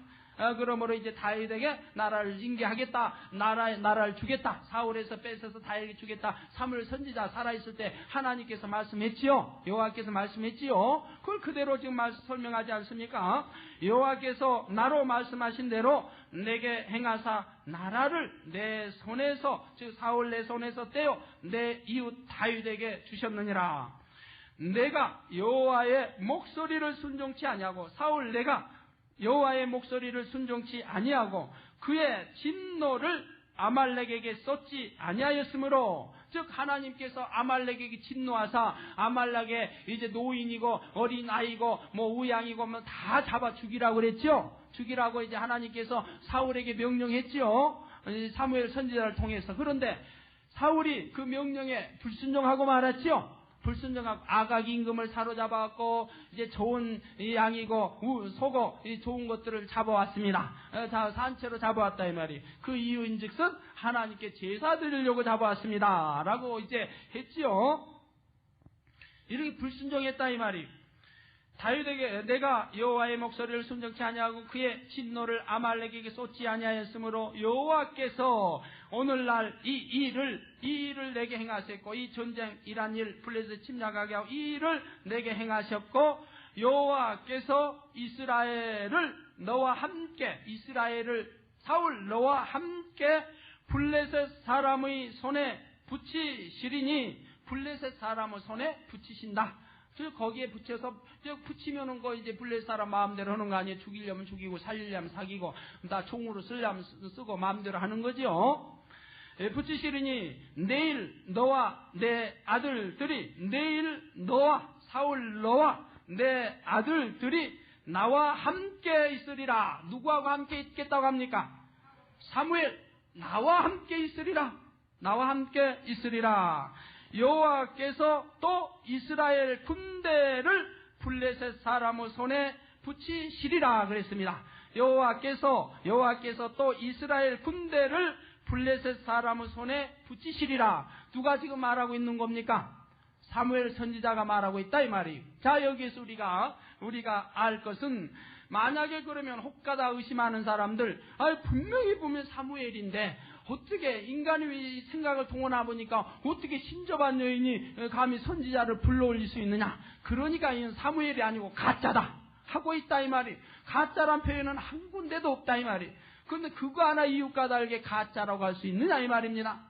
그러므로 이제 다윗에게 나라를 인계하겠다, 나라를 주겠다, 사울에서 뺏어서 다윗에게 주겠다. 사무엘 선지자 살아있을 때 하나님께서 말씀했지요. 여호와께서 말씀했지요. 그걸 그대로 지금 설명하지 않습니까? 여호와께서 나로 말씀하신 대로 내게 행하사 나라를 내 손에서, 즉 사울 내 손에서 떼어 내 이웃 다윗에게 주셨느니라. 내가 여호와의 목소리를 순종치 아니하고, 사울 내가 여호와의 목소리를 순종치 아니하고 그의 진노를 아말렉에게 쏟지 아니하였으므로, 즉 하나님께서 아말렉에게 진노하사 아말렉에 이제 노인이고 어린 아이고 우양이고 다 잡아 죽이라고 그랬죠. 죽이라고 이제 하나님께서 사울에게 명령했죠. 사무엘 선지자를 통해서. 그런데 사울이 그 명령에 불순종하고 말았죠. 불순종하고 아각 임금을 사로잡아갖고 이제 좋은 양이고 소고 좋은 것들을 잡아왔습니다. 산채로 잡아왔다 이 말이. 그 이유인즉슨 하나님께 제사 드리려고 잡아왔습니다 라고 이제 했지요. 이렇게 불순종했다 이 말이. 다윗에게 내가 여호와의 목소리를 순종치 아니하고 그의 진노를 아말렉에게 쏟지 아니하였으므로 여호와께서 오늘날 이 일을 내게 행하셨고, 이 전쟁이란 일, 블레셋 침략하게 하고 이 일을 내게 행하셨고, 여호와께서 사울 너와 함께 블레셋 사람의 손에 붙이시리니, 블레셋 사람의 손에 붙이신다. 거기에 붙이면은 이제 블레셋 사람 마음대로 하는 거 아니에요? 죽이려면 죽이고 살리려면 사기고 다 총으로 쓰려면 쓰고 마음대로 하는 거죠. 붙이시리니 내일 너와 내 아들들이, 사울 너와 내 아들들이 나와 함께 있으리라. 누구하고 함께 있겠다고 합니까? 사무엘, 나와 함께 있으리라. 여호와께서 또 이스라엘 군대를 블레셋 사람의 손에 붙이시리라 그랬습니다. 여호와께서 또 이스라엘 군대를 블레셋 사람의 손에 붙이시리라. 누가 지금 말하고 있는 겁니까? 사무엘 선지자가 말하고 있다 이 말이에요. 자, 여기에서 우리가 알 것은, 만약에 그러면 혹가다 의심하는 사람들, 분명히 보면 사무엘인데 어떻게 인간의 생각을 동원해 보니까 어떻게 신접한 여인이 감히 선지자를 불러올릴 수 있느냐? 그러니까 이는 사무엘이 아니고 가짜다 하고 있다 이 말이. 가짜란 표현은 한 군데도 없다 이 말이. 그런데 그거 하나 이웃과 다르게 가짜라고 할 수 있느냐 이 말입니다.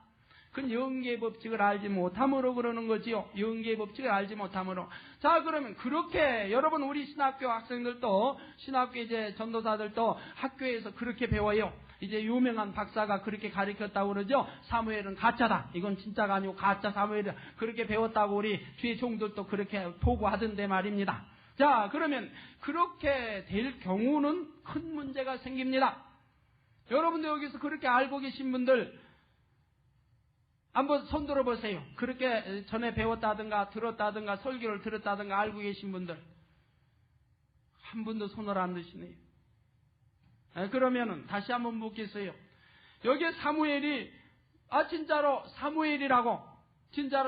그건 영계의 법칙을 알지 못함으로 그러는 거지요. 영계의 법칙을 알지 못함으로. 자, 그러면 그렇게 여러분, 우리 신학교 학생들도, 신학교 이제 전도사들도 학교에서 그렇게 배워요. 이제 유명한 박사가 그렇게 가르쳤다고 그러죠. 사무엘은 가짜다, 이건 진짜가 아니고 가짜 사무엘이다, 그렇게 배웠다고 우리 주의 종들도 그렇게 보고하던데 말입니다. 자, 그러면 그렇게 될 경우는 큰 문제가 생깁니다. 여러분들 여기서 그렇게 알고 계신 분들, 한번 손들어 보세요. 그렇게 전에 배웠다든가 들었다든가 설교를 들었다든가 알고 계신 분들 한 분도 손을 안 드시네요. 그러면은 다시 한번 묻겠어요. 여기에 사무엘이 진짜로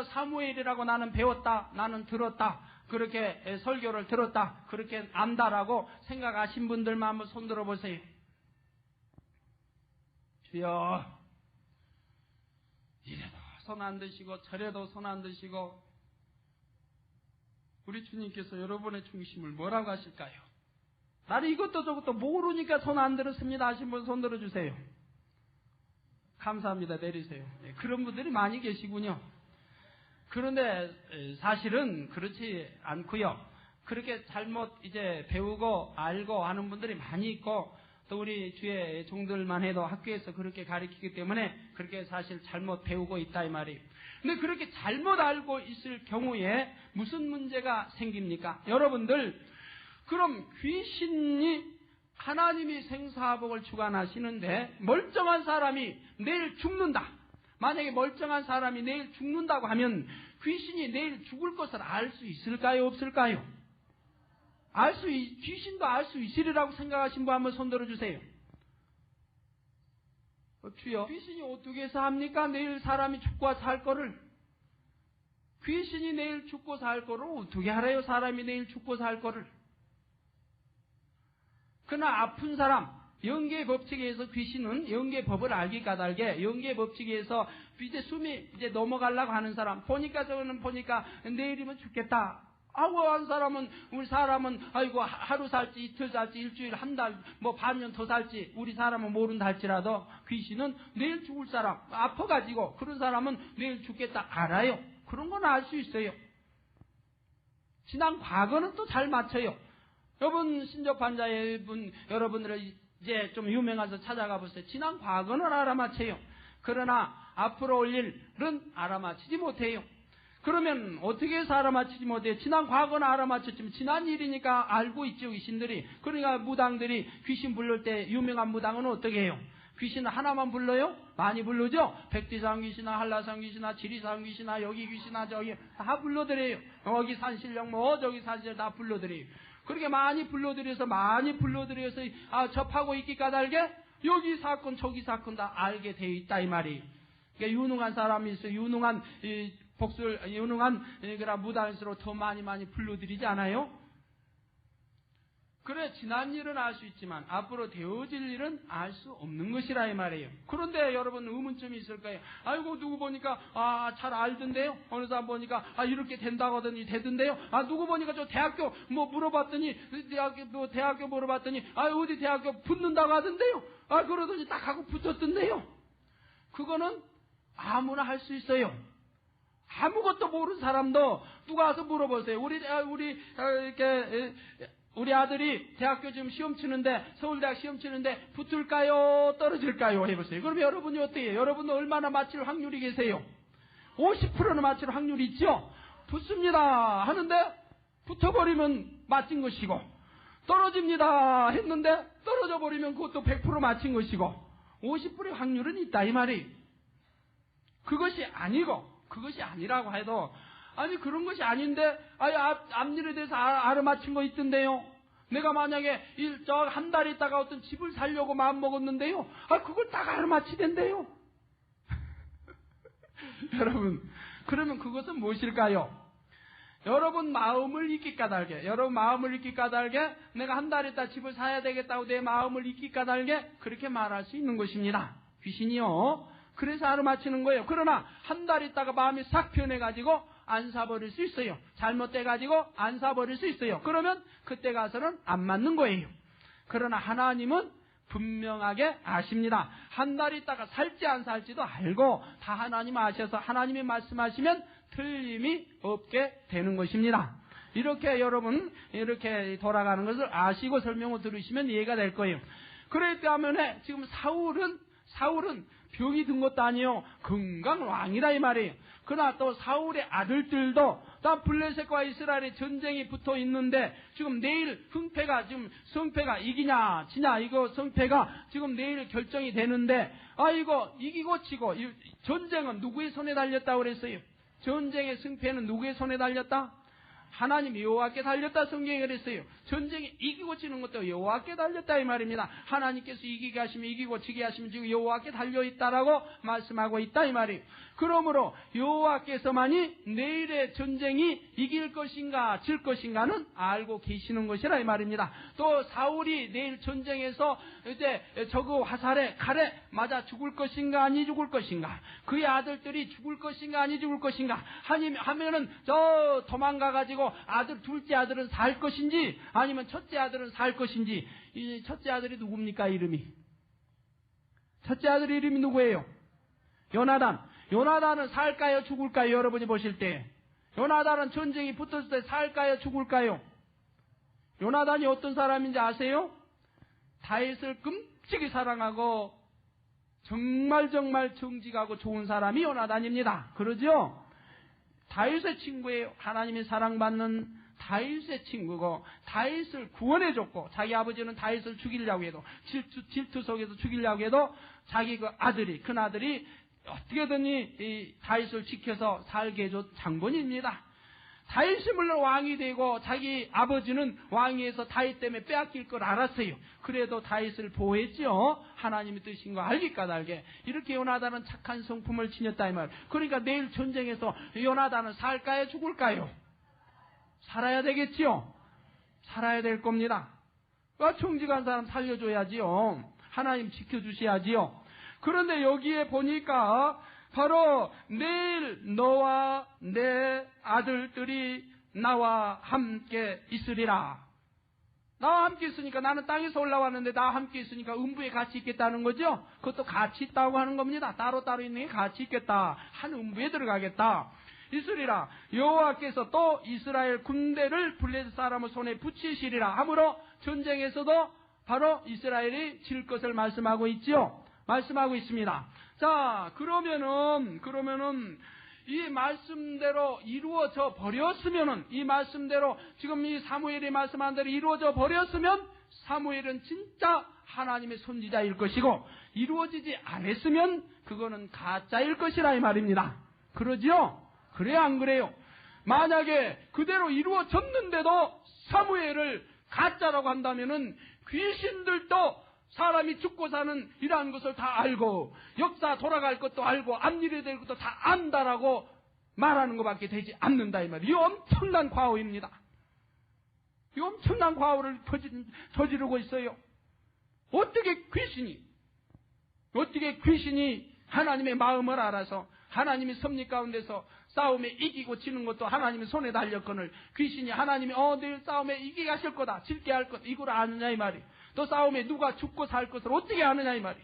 사무엘이라고 나는 배웠다, 나는 들었다, 그렇게 설교를 들었다, 그렇게 안다라고 생각하신 분들만 한번 손들어 보세요. 주여, 이래도 손 안 드시고 저래도 손 안 드시고 우리 주님께서 여러분의 중심을 뭐라고 하실까요? 나는 이것도 저것도 모르니까 손 안 들었습니다 하신 분 손 들어주세요. 감사합니다. 내리세요. 그런 분들이 많이 계시군요. 그런데 사실은 그렇지 않고요. 그렇게 잘못 이제 배우고 알고 하는 분들이 많이 있고 또 우리 주의 종들만 해도 학교에서 그렇게 가르치기 때문에 그렇게 사실 잘못 배우고 있다 이 말이에요. 근데 그렇게 잘못 알고 있을 경우에 무슨 문제가 생깁니까? 여러분들, 그럼 귀신이 하나님이 생사화복을 주관하시는데 멀쩡한 사람이 내일 죽는다. 만약에 멀쩡한 사람이 내일 죽는다고 하면 귀신이 내일 죽을 것을 알 수 있을까요? 없을까요? 귀신도 알 수 있으리라고 생각하신 분 한번 손 들어주세요. 주여, 귀신이 어떻게 해서 합니까? 내일 사람이 죽고 살 거를. 귀신이 내일 죽고 살 거를 어떻게 알아요? 사람이 내일 죽고 살 거를. 그러나 아픈 사람, 영계의 법칙에 의해서 귀신은 영계의 법을 알기 까닭에 영계의 법칙에 의해서 이제 숨이 이제 넘어가려고 하는 사람, 저는 보니까 내일이면 죽겠다 하고 한 사람은, 우리 사람은 아이고 하루 살지 이틀 살지 일주일 한 달 뭐 반년 더 살지 우리 사람은 모른다 할지라도 귀신은 내일 죽을 사람, 아파가지고 그런 사람은 내일 죽겠다 알아요. 그런 건 알 수 있어요. 지난 과거는 또 잘 맞춰요. 여러분 신접환자의 여러분들은 이제 좀 유명해서 찾아가 보세요. 지난 과거는 알아맞혀요. 그러나 앞으로 올 일은 알아맞히지 못해요. 그러면 어떻게 해서 알아맞히지 못해요? 지난 과거는 알아맞혔지만 지난 일이니까 알고 있죠, 귀신들이. 그러니까 무당들이 귀신 부를 때 유명한 무당은 어떻게 해요? 귀신 하나만 불러요? 많이 부르죠? 백지상 귀신아, 한라산 귀신아, 지리산 귀신아, 여기 귀신아, 저기 다 불러드려요. 여기 산신령 저기 산신령 다 불러드려요. 그렇게 많이 불러드려서 접하고 있기 까닭에 여기 사건 저기 사건 다 알게 되어 있다 이 말이에요. 그러니까 유능한 사람이 있어요. 유능한 그런 무당일수록 더 많이 불러드리지 않아요? 그래, 지난 일은 알 수 있지만 앞으로 되어질 일은 알 수 없는 것이라 이 말이에요. 그런데 여러분 의문점이 있을 거예요. 아이고 누구 보니까 잘 알던데요. 어느 사람 보니까 이렇게 된다고 하더니 되던데요. 누구 보니까 저 대학교 물어봤더니 대학교 물어봤더니 어디 대학교 붙는다고 하던데요. 그러더니 딱 하고 붙었던데요. 그거는 아무나 할 수 있어요. 아무것도 모르는 사람도 누가 와서 물어보세요. 우리 아들이 대학교 지금 시험 치는데, 서울대학 시험 치는데 붙을까요? 떨어질까요? 해보세요. 그럼 여러분이 어떻게 해요? 여러분은 얼마나 맞힐 확률이 계세요? 50%는 맞힐 확률이 있죠? 붙습니다 하는데 붙어버리면 맞힌 것이고, 떨어집니다 했는데 떨어져 버리면 그것도 100% 맞힌 것이고, 50%의 확률은 있다 이 말이. 그것이 아니라고 해도 그런 것이 아닌데 앞일에 대해서 알아맞힌 거 있던데요. 내가 만약에 한 달 있다가 어떤 집을 살려고 마음먹었는데요. 그걸 딱 알아맞히던데요. 여러분, 그러면 그것은 무엇일까요? 여러분 마음을 잊기 까닭에 내가 한 달 있다 집을 사야 되겠다고 내 마음을 잊기 까닭에 그렇게 말할 수 있는 것입니다. 귀신이요. 그래서 알아맞히는 거예요. 그러나 한 달 있다가 마음이 싹 변해가지고 안 사버릴 수 있어요. 잘못돼가지고 안 사버릴 수 있어요. 그러면 그때 가서는 안 맞는 거예요. 그러나 하나님은 분명하게 아십니다. 한 달 있다가 살지 안 살지도 알고 다 하나님 아셔서 하나님이 말씀하시면 틀림이 없게 되는 것입니다. 이렇게 여러분 이렇게 돌아가는 것을 아시고 설명을 들으시면 이해가 될 거예요. 그렇기 때문에 지금 사울은 병이 든 것도 아니에요. 건강왕이라 이 말이에요. 그러나 또 사울의 아들들도 다 블레셋과 이스라엘의 전쟁이 붙어 있는데 지금 내일 지금 성패가 이기냐 지냐 이거 성패가 지금 내일 결정이 되는데 이거 이기고 지고 전쟁은 누구의 손에 달렸다고 그랬어요? 전쟁의 승패는 누구의 손에 달렸다? 하나님 여호와께 달렸다 성경에 그랬어요. 전쟁에 이기고 지는 것도 여호와께 달렸다 이 말입니다. 하나님께서 이기게 하시면 이기고 지게 하시면 지금 여호와께 달려있다라고 말씀하고 있다 이 말이에요. 그러므로 여호와께서만이 내일의 전쟁이 이길 것인가 질 것인가는 알고 계시는 것이라 이 말입니다. 또 사울이 내일 전쟁에서 이제 저그 화살에 칼에 맞아 죽을 것인가 아니 죽을 것인가, 그의 아들들이 죽을 것인가 아니 죽을 것인가 하면은 저 도망가가지고 둘째 아들은 살 것인지 아니면 첫째 아들은 살 것인지. 이 첫째 아들이 누굽니까? 이름이 첫째 아들 이름이 누구예요? 요나단은 살까요 죽을까요? 여러분이 보실 때 요나단은 전쟁이 붙었을 때 살까요 죽을까요? 요나단이 어떤 사람인지 아세요? 다윗을 끔찍이 사랑하고 정말 정직하고 좋은 사람이 요나단입니다. 그러죠? 다윗의 친구예요. 하나님이 사랑받는 다윗의 친구고 다윗을 구원해줬고, 자기 아버지는 다윗을 죽이려고 해도 질투 속에서 죽이려고 해도 자기 큰 아들이 어떻게든 이 다윗을 지켜서 살게 해준 장본입니다. 다윗이 물론 왕이 되고 자기 아버지는 왕위에서 다윗 때문에 빼앗길 걸 알았어요. 그래도 다윗을 보호했지요. 하나님의 뜻인 거 알기 까닭에 이렇게 요나단은 착한 성품을 지녔다 이 말. 그러니까 내일 전쟁에서 요나단은 살까요 죽을까요? 살아야 되겠지요. 살아야 될 겁니다. 정직한 사람 살려줘야지요. 하나님 지켜주셔야지요. 그런데 여기에 보니까 바로 내일 너와 내 아들들이 나와 함께 있으리라. 나와 함께 있으니까 나는 땅에서 올라왔는데 나와 함께 있으니까 음부에 같이 있겠다는 거죠. 그것도 같이 있다고 하는 겁니다. 따로따로 있는 게 같이 있겠다. 한 음부에 들어가겠다. 있으리라. 여호와께서 또 이스라엘 군대를 블레셋 사람의 손에 붙이시리라 하므로 전쟁에서도 바로 이스라엘이 질 것을 말씀하고 있지요. 말씀하고 있습니다. 자, 그러면은 이 말씀대로 이루어져 버렸으면은, 이 말씀대로 지금 이 사무엘이 말씀한 대로 이루어져 버렸으면 사무엘은 진짜 하나님의 선지자일 것이고, 이루어지지 않았으면 그거는 가짜일 것이라 이 말입니다. 그러지요? 그래요 안 그래요? 만약에 그대로 이루어졌는데도 사무엘을 가짜라고 한다면은 귀신들도 사람이 죽고 사는 이러한 것을 다 알고 역사 돌아갈 것도 알고 앞일이 될 것도 다 안다라고 말하는 것밖에 되지 않는다 이 말이에요. 이 엄청난 과오입니다. 이 엄청난 과오를 저지르고 있어요. 어떻게 귀신이 하나님의 마음을 알아서 하나님의 섭리 가운데서 싸움에 이기고 지는 것도 하나님의 손에 달렸거늘 귀신이 하나님이 내일 싸움에 이기게 하실 거다, 질게 할 것, 이걸 아느냐 이 말이에요. 또 싸움에 누가 죽고 살 것을 어떻게 아느냐 이 말이에요.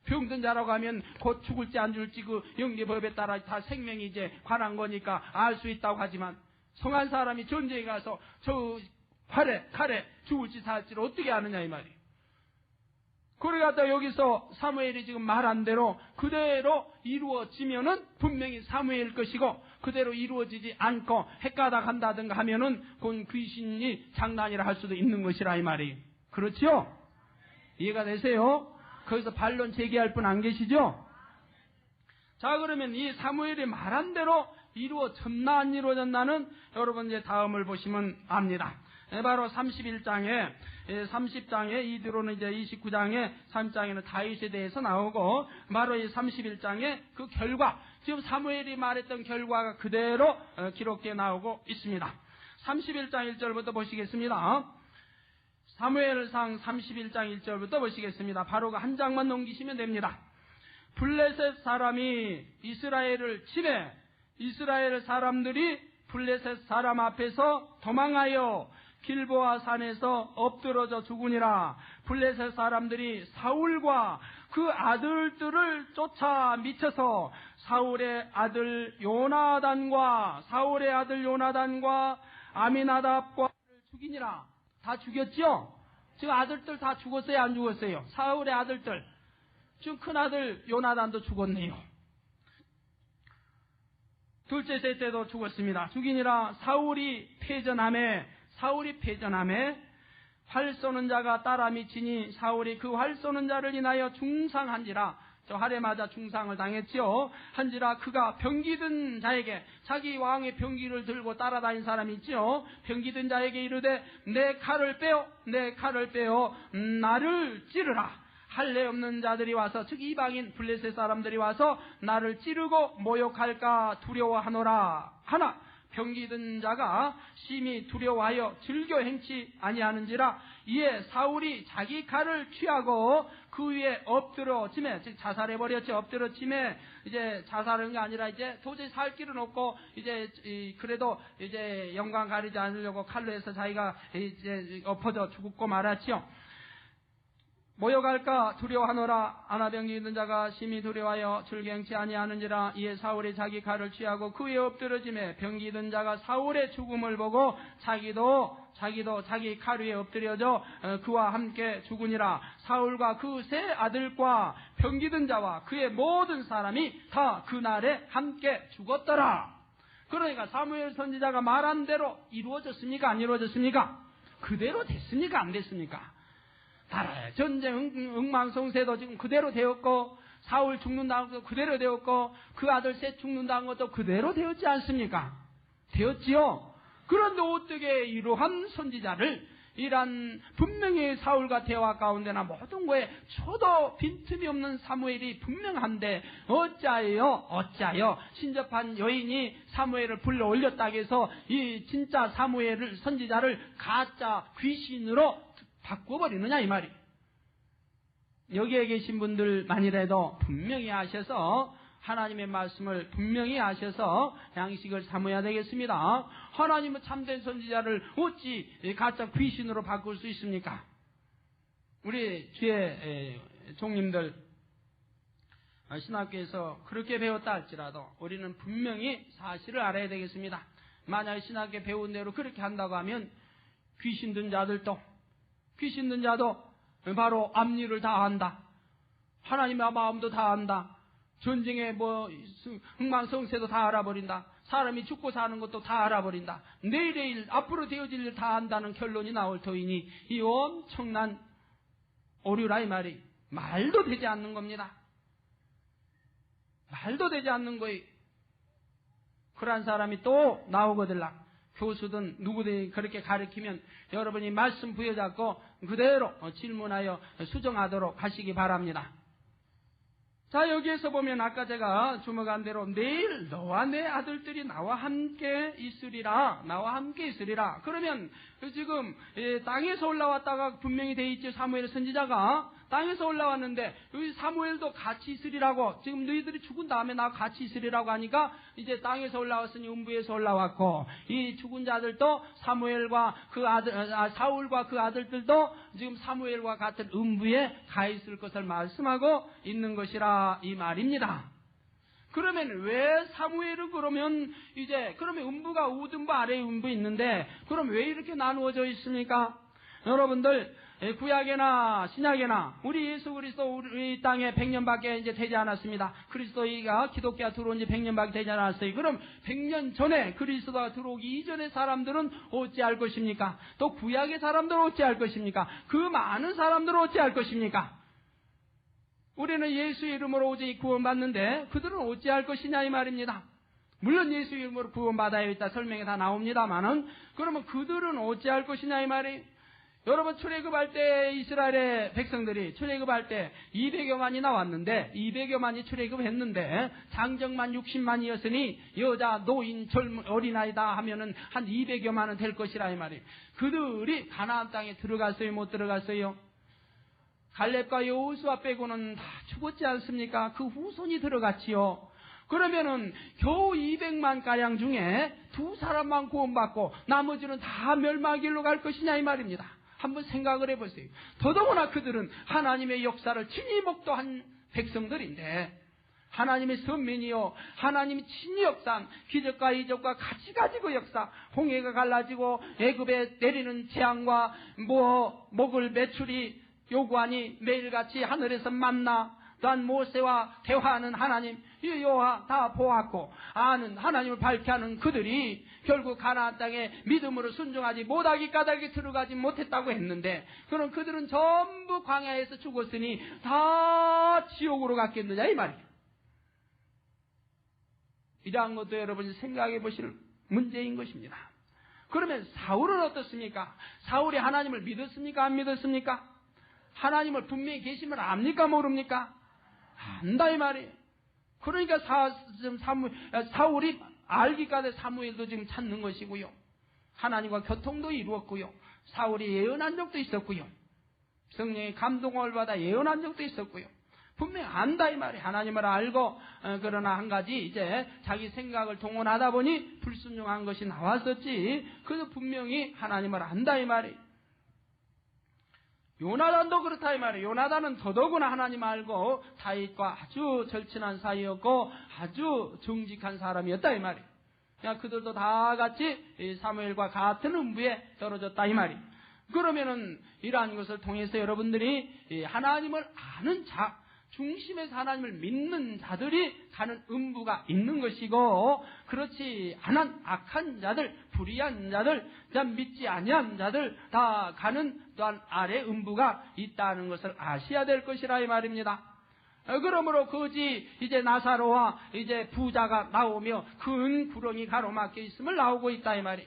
병든 자라고 하면 곧 죽을지 안 죽을지 그 영계법에 따라 다 생명이 이제 관한 거니까 알 수 있다고 하지만, 성한 사람이 전쟁에 가서 저 칼에 죽을지 살지를 어떻게 아느냐 이 말이에요. 그러다 여기서 사무엘이 지금 말한 대로 그대로 이루어지면은 분명히 사무엘 것이고, 그대로 이루어지지 않고 헷가다 간다든가 하면은 그건 귀신이 장난이라 할 수도 있는 것이라 이 말이에요. 그렇죠? 이해가 되세요? 거기서 반론 제기할 분 안 계시죠? 자, 그러면 이 사무엘이 말한 대로 이루어졌나 안 이루어졌나는 여러분 이제 다음을 보시면 압니다. 바로 31장에 30장에 이대로는 이제 29장에 3장에는 다윗에 대해서 나오고, 바로 이 31장에 그 결과, 지금 사무엘이 말했던 결과가 그대로 기록되어 나오고 있습니다. 31장 1절부터 보시겠습니다. 사무엘상 31장 1절부터 보시겠습니다. 바로 그 한 장만 넘기시면 됩니다. 블레셋 사람이 이스라엘을 치매 이스라엘 사람들이 블레셋 사람 앞에서 도망하여 길보아 산에서 엎드러져 죽으니라. 블레셋 사람들이 사울과 그 아들들을 쫓아 미쳐서 사울의 아들 요나단과 아미나답과 죽이니라. 다 죽였죠? 지금 아들들 다 죽었어요 안 죽었어요? 사울의 아들들, 지금 큰아들 요나단도 죽었네요. 둘째 세 때도 죽었습니다. 죽이니라 사울이 패전함에 활 쏘는 자가 따라 미치니 사울이 그 활 쏘는 자를 인하여 중상한지라, 저 활에 맞아 중상을 당했지요. 한지라 그가 병기든 자에게, 자기 왕의 병기를 들고 따라다닌 사람이 있지요. 병기든 자에게 이르되 내 칼을 빼어 나를 찌르라. 할례 없는 자들이 와서, 즉 이방인 블레셋 사람들이 와서 나를 찌르고 모욕할까 두려워하노라 하나, 병기든 자가 심히 두려워하여 즐겨 행치 아니하는지라. 이에 사울이 자기 칼을 취하고 그 위에 엎드려 치매, 즉 자살해버렸지. 엎드려 치매, 이제 자살한 게 아니라 이제 도저히 살 길은 없고, 이제 그래도 이제 영광 가리지 않으려고 칼로 해서 자기가 이제 엎어져 죽고 말았지요. 모욕할까 두려워하노라. 아나병기 있는 자가 심히 두려워하여 즐경치 아니하는지라. 이에 사울이 자기 칼을 취하고 그 위에 엎드러짐에 병기 있는 자가 사울의 죽음을 보고 자기도 자기 칼 위에 엎드려져 그와 함께 죽으니라. 사울과 그 세 아들과 병기 든 자와 그의 모든 사람이 다 그날에 함께 죽었더라. 그러니까 사무엘 선지자가 말한 대로 이루어졌습니까? 안 이루어졌습니까? 그대로 됐습니까? 안 됐습니까? 나라의 전쟁 엉망성쇠도 지금 그대로 되었고, 사울 죽는다는 것도 그대로 되었고, 그 아들 셋 죽는다는 것도 그대로 되었지 않습니까? 되었지요. 그런데 어떻게 이러한 선지자를, 이란 분명히 사울과 대화 가운데나 모든 거에 초도 빈틈이 없는 사무엘이 분명한데 어찌하여 신접한 여인이 사무엘을 불러 올렸다고 해서 이 진짜 사무엘을, 선지자를 가짜 귀신으로 바꿔버리느냐 이 말이. 여기에 계신 분들만이라도 분명히 아셔서, 하나님의 말씀을 분명히 아셔서 양식을 삼아야 되겠습니다. 하나님은 참된 선지자를 어찌 가짜 귀신으로 바꿀 수 있습니까? 우리 주의 종님들 신학교에서 그렇게 배웠다 할지라도 우리는 분명히 사실을 알아야 되겠습니다. 만약 신학교 배운 대로 그렇게 한다고 하면 귀신 든 자도 바로 앞일을 다 안다. 하나님의 마음도 다 안다. 전쟁의 흥망성쇠도 다 알아버린다. 사람이 죽고 사는 것도 다 알아버린다. 내일의 일, 앞으로 되어질 일 다 안다는 결론이 나올 터이니 이 엄청난 오류라 이 말이. 말도 되지 않는 겁니다. 말도 되지 않는 거예요. 그러한 사람이 또 나오거들라. 교수든 누구든 그렇게 가르치면 여러분이 말씀 부여잡고 그대로 질문하여 수정하도록 하시기 바랍니다. 자, 여기에서 보면 아까 제가 주목한 대로 내일 너와 내 아들들이 나와 함께 있으리라. 그러면 지금 땅에서 올라왔다가 분명히 돼 있죠. 사무엘 선지자가 땅에서 올라왔는데 여기 사무엘도 같이 있으리라고, 지금 너희들이 죽은 다음에 나 같이 있으리라고 하니까 이제 땅에서 올라왔으니 음부에서 올라왔고, 이 죽은 자들도 사무엘과 그 아들, 사울과 그 아들들도 지금 사무엘과 같은 음부에 가 있을 것을 말씀하고 있는 것이라 이 말입니다. 그러면 왜 사무엘은 그러면 음부가 우등부 아래 음부 있는데 그럼 왜 이렇게 나누어져 있습니까? 여러분들, 구약이나 신약이나 우리 예수 그리스도 우리 땅에 100년밖에 이제 되지 않았습니다. 그리스도가 기독교가 들어온 지 100년밖에 되지 않았어요. 그럼 100년 전에 그리스도가 들어오기 이전의 사람들은 어찌할 것입니까? 또 구약의 사람들은 어찌할 것입니까? 그 많은 사람들은 어찌할 것입니까? 우리는 예수 이름으로 오직 구원받는데 그들은 어찌할 것이냐 이 말입니다. 물론 예수 이름으로 구원받아야 있다 설명이 다 나옵니다만은, 그러면 그들은 어찌할 것이냐 이 말이에요. 여러분, 출애굽할 때 이스라엘의 백성들이 출애굽할 때 200여만이 나왔는데 200여만이 출애굽했는데 장정만 60만이었으니 여자, 노인, 젊은 어린아이다 하면은 한 200여만은 될 것이라 이 말이에요. 그들이 가나안 땅에 들어갔어요, 못 들어갔어요? 갈렙과 여호수아 빼고는 다 죽었지 않습니까? 그 후손이 들어갔지요. 그러면은 겨우 200만 가량 중에 두 사람만 구원받고 나머지는 다 멸망길로 갈 것이냐 이 말입니다. 한번 생각을 해보세요. 더더구나 그들은 하나님의 역사를 친히 목도한 백성들인데, 하나님의 선민이요, 하나님이 친히 역사한 기적과 이적과 같이 가지고 역사, 홍해가 갈라지고 애굽에 내리는 재앙과 먹을 매출이 요구하니 매일같이 하늘에서 만나, 또한 모세와 대화하는 하나님, 이 여호와 다 보았고 아는 하나님을 밝게 하는 그들이 결국 가나안 땅에 믿음으로 순종하지 못하기 까닭에 들어가지 못했다고 했는데, 그럼 그들은 전부 광야에서 죽었으니 다 지옥으로 갔겠느냐 이 말이에요. 이러한 것도 여러분이 생각해 보실 문제인 것입니다. 그러면 사울은 어떻습니까? 사울이 하나님을 믿었습니까? 안 믿었습니까? 하나님을 분명히 계심을 압니까? 모릅니까? 안다 이 말이에요. 그러니까 사울이 알기까지 사무엘도 지금 찾는 것이고요. 하나님과 교통도 이루었고요. 사울이 예언한 적도 있었고요. 성령의 감동을 받아 예언한 적도 있었고요. 분명히 안다 이 말이에요. 하나님을 알고, 그러나 한 가지 이제 자기 생각을 동원하다 보니 불순종한 것이 나왔었지, 그래도 분명히 하나님을 안다 이 말이에요. 요나단도 그렇다 이 말이에요. 요나단은 더더구나 하나님 알고 다윗과 아주 절친한 사이였고 아주 정직한 사람이었다 이 말이에요. 그러니까 그들도 다 같이 사무엘과 같은 음부에 떨어졌다 이 말이에요. 그러면은 이러한 것을 통해서 여러분들이 하나님을 아는 자, 중심에서 하나님을 믿는 자들이 가는 음부가 있는 것이고, 그렇지 않은 악한 자들, 불의한 자들, 믿지 아니한 자들 다 가는 또한 아래 음부가 있다는 것을 아셔야 될 것이라 이 말입니다. 그러므로 거지 이제 나사로와 이제 부자가 나오며 큰 구렁이 가로막혀 있음을 나오고 있다 이 말이.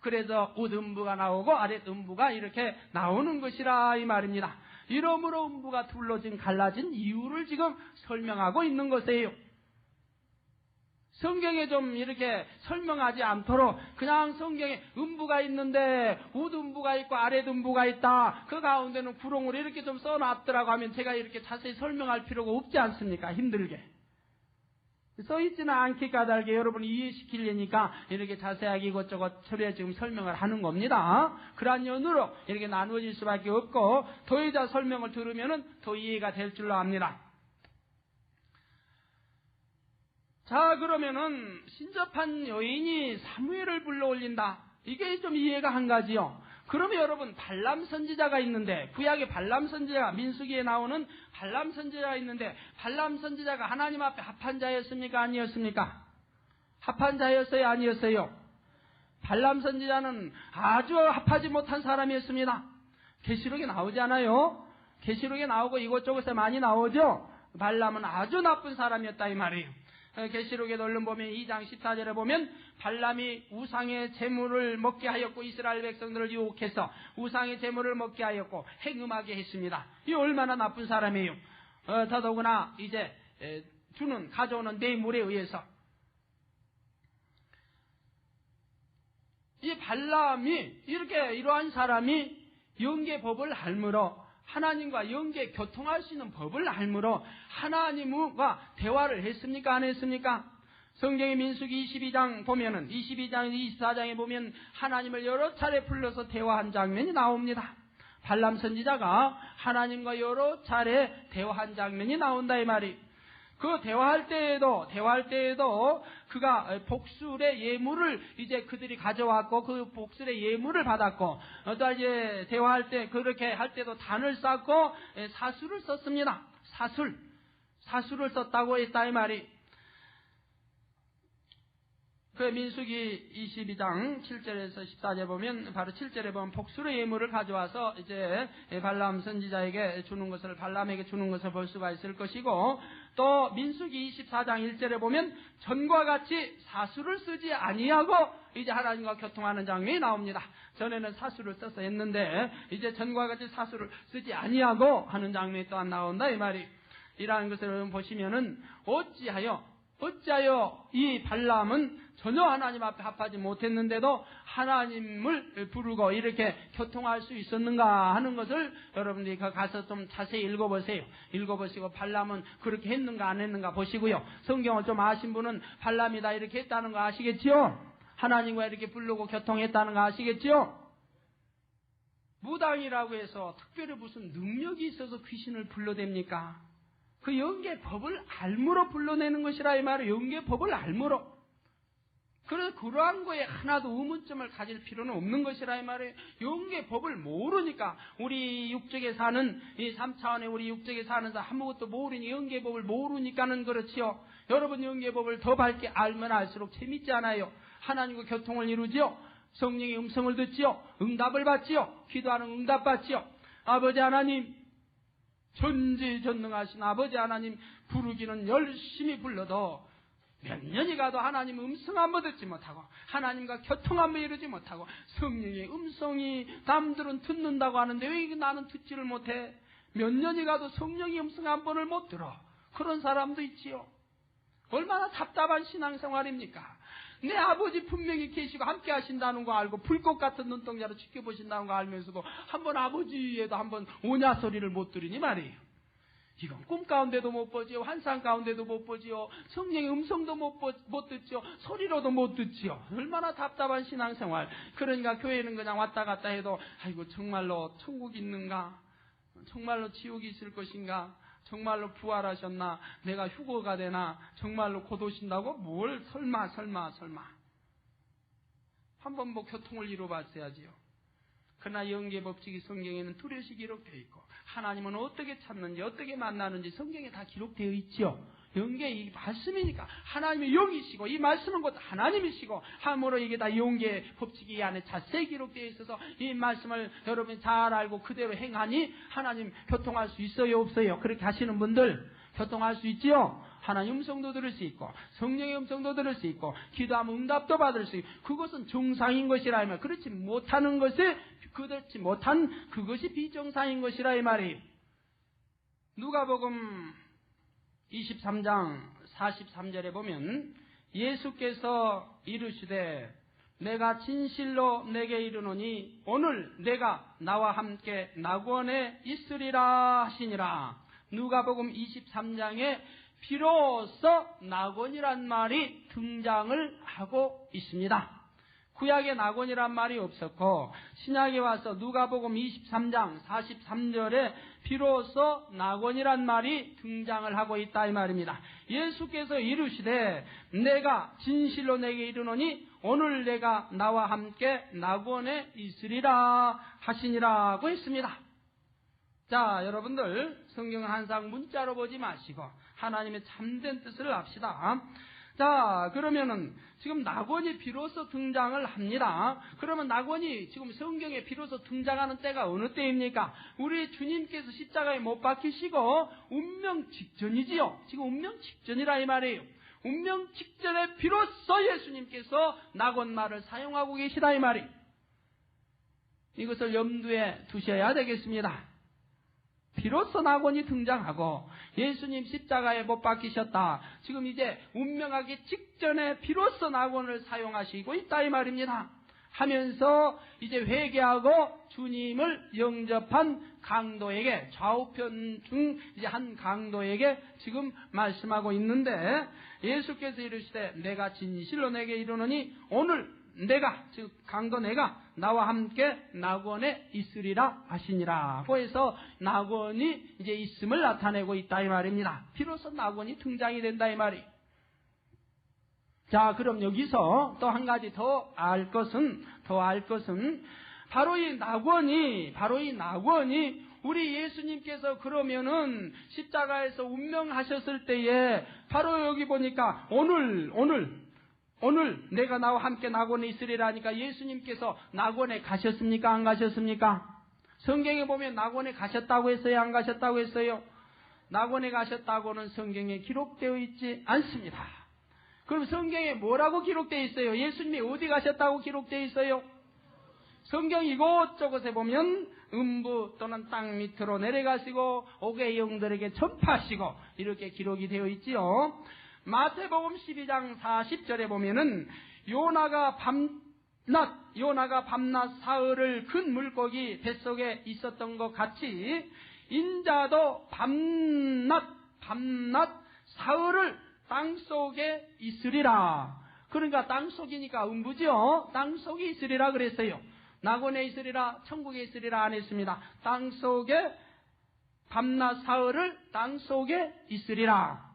그래서 우음부가 나오고 아래 음부가 이렇게 나오는 것이라 이 말입니다. 이러므로 음부가 둘러진 갈라진 이유를 지금 설명하고 있는 것이에요. 성경에 좀 이렇게 설명하지 않도록 그냥 성경에 음부가 있는데 우음부가 있고 아랫음부가 있다, 그 가운데는 구렁으로 이렇게 좀 써놨더라고 하면 제가 이렇게 자세히 설명할 필요가 없지 않습니까? 힘들게 써있지는 않게 까닭에 여러분이 이해시키려니까 이렇게 자세하게 이것저것 처리해 지금 설명을 하는 겁니다. 그러한 연으로 이렇게 나누어질 수밖에 없고, 더 이상 설명을 들으면은 더 이해가 될 줄로 압니다. 자, 그러면은 신접한 여인이 사무엘을 불러올린다. 이게 좀 이해가 한 가지요. 그러면 여러분 발람 선지자가 있는데, 구약의 발람 선지자가, 민수기에 나오는 발람 선지자가 있는데, 발람 선지자가 하나님 앞에 합한 자였습니까? 아니었습니까? 합한 자였어요? 아니었어요? 발람 선지자는 아주 합하지 못한 사람이었습니다. 계시록에 나오지 않아요? 계시록에 나오고 이곳저곳에 많이 나오죠? 발람은 아주 나쁜 사람이었다 이 말이에요. 계시록에 얼른 보면 2장 14절에 보면 발람이 우상의 제물을 먹게 하였고 이스라엘 백성들을 유혹해서 우상의 제물을 먹게 하였고 행음하게 했습니다. 이 얼마나 나쁜 사람이에요. 더더구나 이제 가져오는 뇌물에 의해서 이 발람이 이러한 사람이 영계법을 알므로, 하나님과 영계 교통할 수 있는 법을 알므로 하나님과 대화를 했습니까? 안 했습니까? 성경의 민수기 22장 보면은 22장 24장에 보면 하나님을 여러 차례 불러서 대화한 장면이 나옵니다. 발람 선지자가 하나님과 여러 차례 대화한 장면이 나온다 이 말이. 그 대화할 때에도 그가 복술의 예물을 이제 그들이 가져왔고 그 복술의 예물을 받았고, 또 이제 대화할 때 그렇게 할 때도 단을 쌓고 사술을 썼습니다. 사술을 썼다고 했다 이 말이. 그 민수기 22장 7절에서 14절에 보면, 바로 7절에 보면 복술의 예물을 가져와서 이제 발람 선지자에게 주는 것을, 발람에게 주는 것을 볼 수가 있을 것이고, 또 민수기 24장 1절에 보면 전과 같이 사술을 쓰지 아니하고 이제 하나님과 교통하는 장면이 나옵니다. 전에는 사술을 써서 했는데 이제 전과 같이 사술을 쓰지 아니하고 하는 장면이 또한 나온다 이 말이. 이러한 것을 보시면은 어찌하여 이 발람은 전혀 하나님 앞에 합하지 못했는데도 하나님을 부르고 이렇게 교통할 수 있었는가 하는 것을 여러분들이 가서 좀 자세히 읽어보세요. 읽어보시고 발람은 그렇게 했는가 안 했는가 보시고요. 성경을 좀 아신 분은 발람이 다 이렇게 했다는 거 아시겠지요? 하나님과 이렇게 부르고 교통했다는 거 아시겠지요? 무당이라고 해서 특별히 무슨 능력이 있어서 귀신을 불러댑니까? 그 영계법을 알므로 불러내는 것이라 이 말이에요. 영계법을 알므로. 그래서 그러한 거에 하나도 의문점을 가질 필요는 없는 것이라 이 말이에요. 영계법을 모르니까 우리 육적에 사는 이 3차원의 우리 육적에 사는 사람 아무것도 모르니 영계법을 모르니까는 그렇지요. 여러분 영계법을 더 밝게 알면 알수록 재밌지 않아요? 하나님과 교통을 이루지요. 성령의 음성을 듣지요. 응답을 받지요. 기도하는 응답 받지요. 아버지 하나님, 전지전능하신 아버지 하나님 부르기는 열심히 불러도 몇 년이 가도 하나님 음성 한번 듣지 못하고 하나님과 교통 한번 이루지 못하고 성령의 음성이 남들은 듣는다고 하는데 왜 나는 듣지를 못해? 몇 년이 가도 성령의 음성 한 번을 못 들어. 그런 사람도 있지요. 얼마나 답답한 신앙생활입니까? 내 아버지 분명히 계시고 함께 하신다는 거 알고 불꽃 같은 눈동자로 지켜보신다는 거 알면서도 한번 아버지에도 한번 오냐 소리를 못 들으니 말이에요. 이건 꿈 가운데도 못 보지요. 환상 가운데도 못 보지요. 성령의 음성도 못 듣지요. 소리로도 못 듣지요. 얼마나 답답한 신앙생활. 그러니까 교회는 그냥 왔다 갔다 해도 아이고 정말로 천국이 있는가? 정말로 지옥이 있을 것인가? 정말로 부활하셨나? 내가 휴거가 되나? 정말로 곧 오신다고? 뭘 설마. 한번 뭐 교통을 이뤄봤어야지요. 그러나 영계법칙이 성경에는 뚜렷이 기록되어 있고 하나님은 어떻게 찾는지 어떻게 만나는지 성경에 다 기록되어 있지요. 영계 이 말씀이니까 하나님이 영이시고 이 말씀은 곧 하나님이시고 함으로 이게 다 영계 법칙이 이 안에 자세히 기록되어 있어서 이 말씀을 여러분이 잘 알고 그대로 행하니 하나님 교통할 수 있어요 없어요? 그렇게 하시는 분들 교통할 수 있지요. 하나님 음성도 들을 수 있고 성령의 음성도 들을 수 있고 기도하면 응답도 받을 수 있고 그것은 정상인 것이라 하면 그렇지 못하는 그것이 비정상인 것이라 이 말이에요. 누가복음 23장 43절에 보면 예수께서 이르시되 내가 진실로 내게 이르노니 오늘 내가 나와 함께 낙원에 있으리라 하시니라. 누가복음 23장에 비로소 낙원이란 말이 등장을 하고 있습니다. 구약에 낙원이란 말이 없었고 신약에 와서 누가복음 23장 43절에 비로소 낙원이란 말이 등장을 하고 있다 이 말입니다. 예수께서 이르시되 내가 진실로 내게 이르노니 오늘 내가 나와 함께 낙원에 있으리라 하시니라고 했습니다. 자, 여러분들 성경은 항상 문자로 보지 마시고 하나님의 참된 뜻을 합시다. 자, 그러면은 지금 낙원이 비로소 등장을 합니다. 그러면 낙원이 지금 성경에 비로소 등장하는 때가 어느 때입니까? 우리 주님께서 십자가에 못 박히시고 운명 직전이지요. 지금 운명 직전이라 이 말이에요. 운명 직전에 비로소 예수님께서 낙원말을 사용하고 계시다 이 말이에요. 이것을 염두에 두셔야 되겠습니다. 비로소 낙원이 등장하고 예수님 십자가에 못 박히셨다. 지금 이제 운명하기 직전에 비로소 낙원을 사용하시고 있다 이 말입니다. 하면서 이제 회개하고 주님을 영접한 강도에게 좌우편 중 이제 한 강도에게 지금 말씀하고 있는데 예수께서 이르시되 내가 진실로 내게 이르노니 오늘 내가 즉 강도 내가 나와 함께 낙원에 있으리라 하시니라. 그래서 낙원이 이제 있음을 나타내고 있다 이 말입니다. 비로소 낙원이 등장이 된다 이 말이. 자, 그럼 여기서 또 한 가지 더 알 것은 바로 이 낙원이 우리 예수님께서 그러면은 십자가에서 운명하셨을 때에 바로 여기 보니까 오늘 내가 나와 함께 낙원에 있으리라 하니까 예수님께서 낙원에 가셨습니까? 안 가셨습니까? 성경에 보면 낙원에 가셨다고 했어요? 안 가셨다고 했어요? 낙원에 가셨다고는 성경에 기록되어 있지 않습니다. 그럼 성경에 뭐라고 기록되어 있어요? 예수님이 어디 가셨다고 기록되어 있어요? 성경 이곳저곳에 보면 음부 또는 땅 밑으로 내려가시고 옥의 영들에게 전파하시고 이렇게 기록이 되어 있지요. 마태복음 12장 40절에 보면은 요나가 밤낮 사흘을 큰 물고기 뱃속에 있었던 것 같이 인자도 밤낮 사흘을 땅속에 있으리라. 그러니까 땅속이니까 음부죠. 땅속에 있으리라 그랬어요. 낙원에 있으리라, 천국에 있으리라 안 했습니다. 땅속에 밤낮 사흘을 땅속에 있으리라.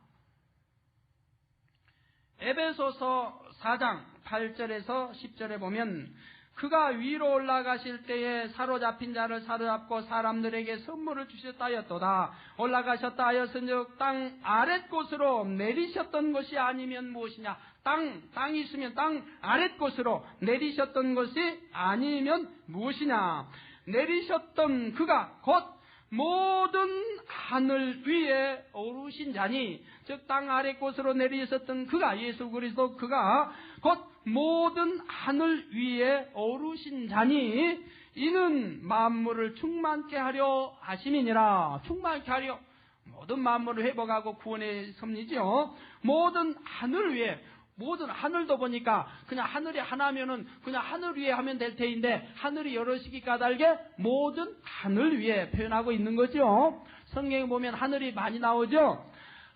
에베소서 4장 8절에서 10절에 보면 그가 위로 올라가실 때에 사로잡힌 자를 사로잡고 사람들에게 선물을 주셨다 하였도다. 올라가셨다 하였은즉 땅 아랫곳으로 내리셨던 것이 아니면 무엇이냐. 땅이 있으면 땅 아랫곳으로 내리셨던 것이 아니면 무엇이냐. 내리셨던 그가 곧 모든 하늘 위에 오르신 자니, 즉 땅 아랫곳으로 내리셨던 그가, 예수 그리스도 그가 곧 모든 하늘 위에 오르신 자니 이는 만물을 충만케 하려 하심이니라. 충만케 하려, 모든 만물을 회복하고 구원의 섭리죠. 모든 하늘 위에, 모든 하늘도 보니까 그냥 하늘이 하나면은 그냥 하늘 위에 하면 될 테인데 하늘이 여럿이기 까닭에 모든 하늘 위에 표현하고 있는 거죠. 성경에 보면 하늘이 많이 나오죠.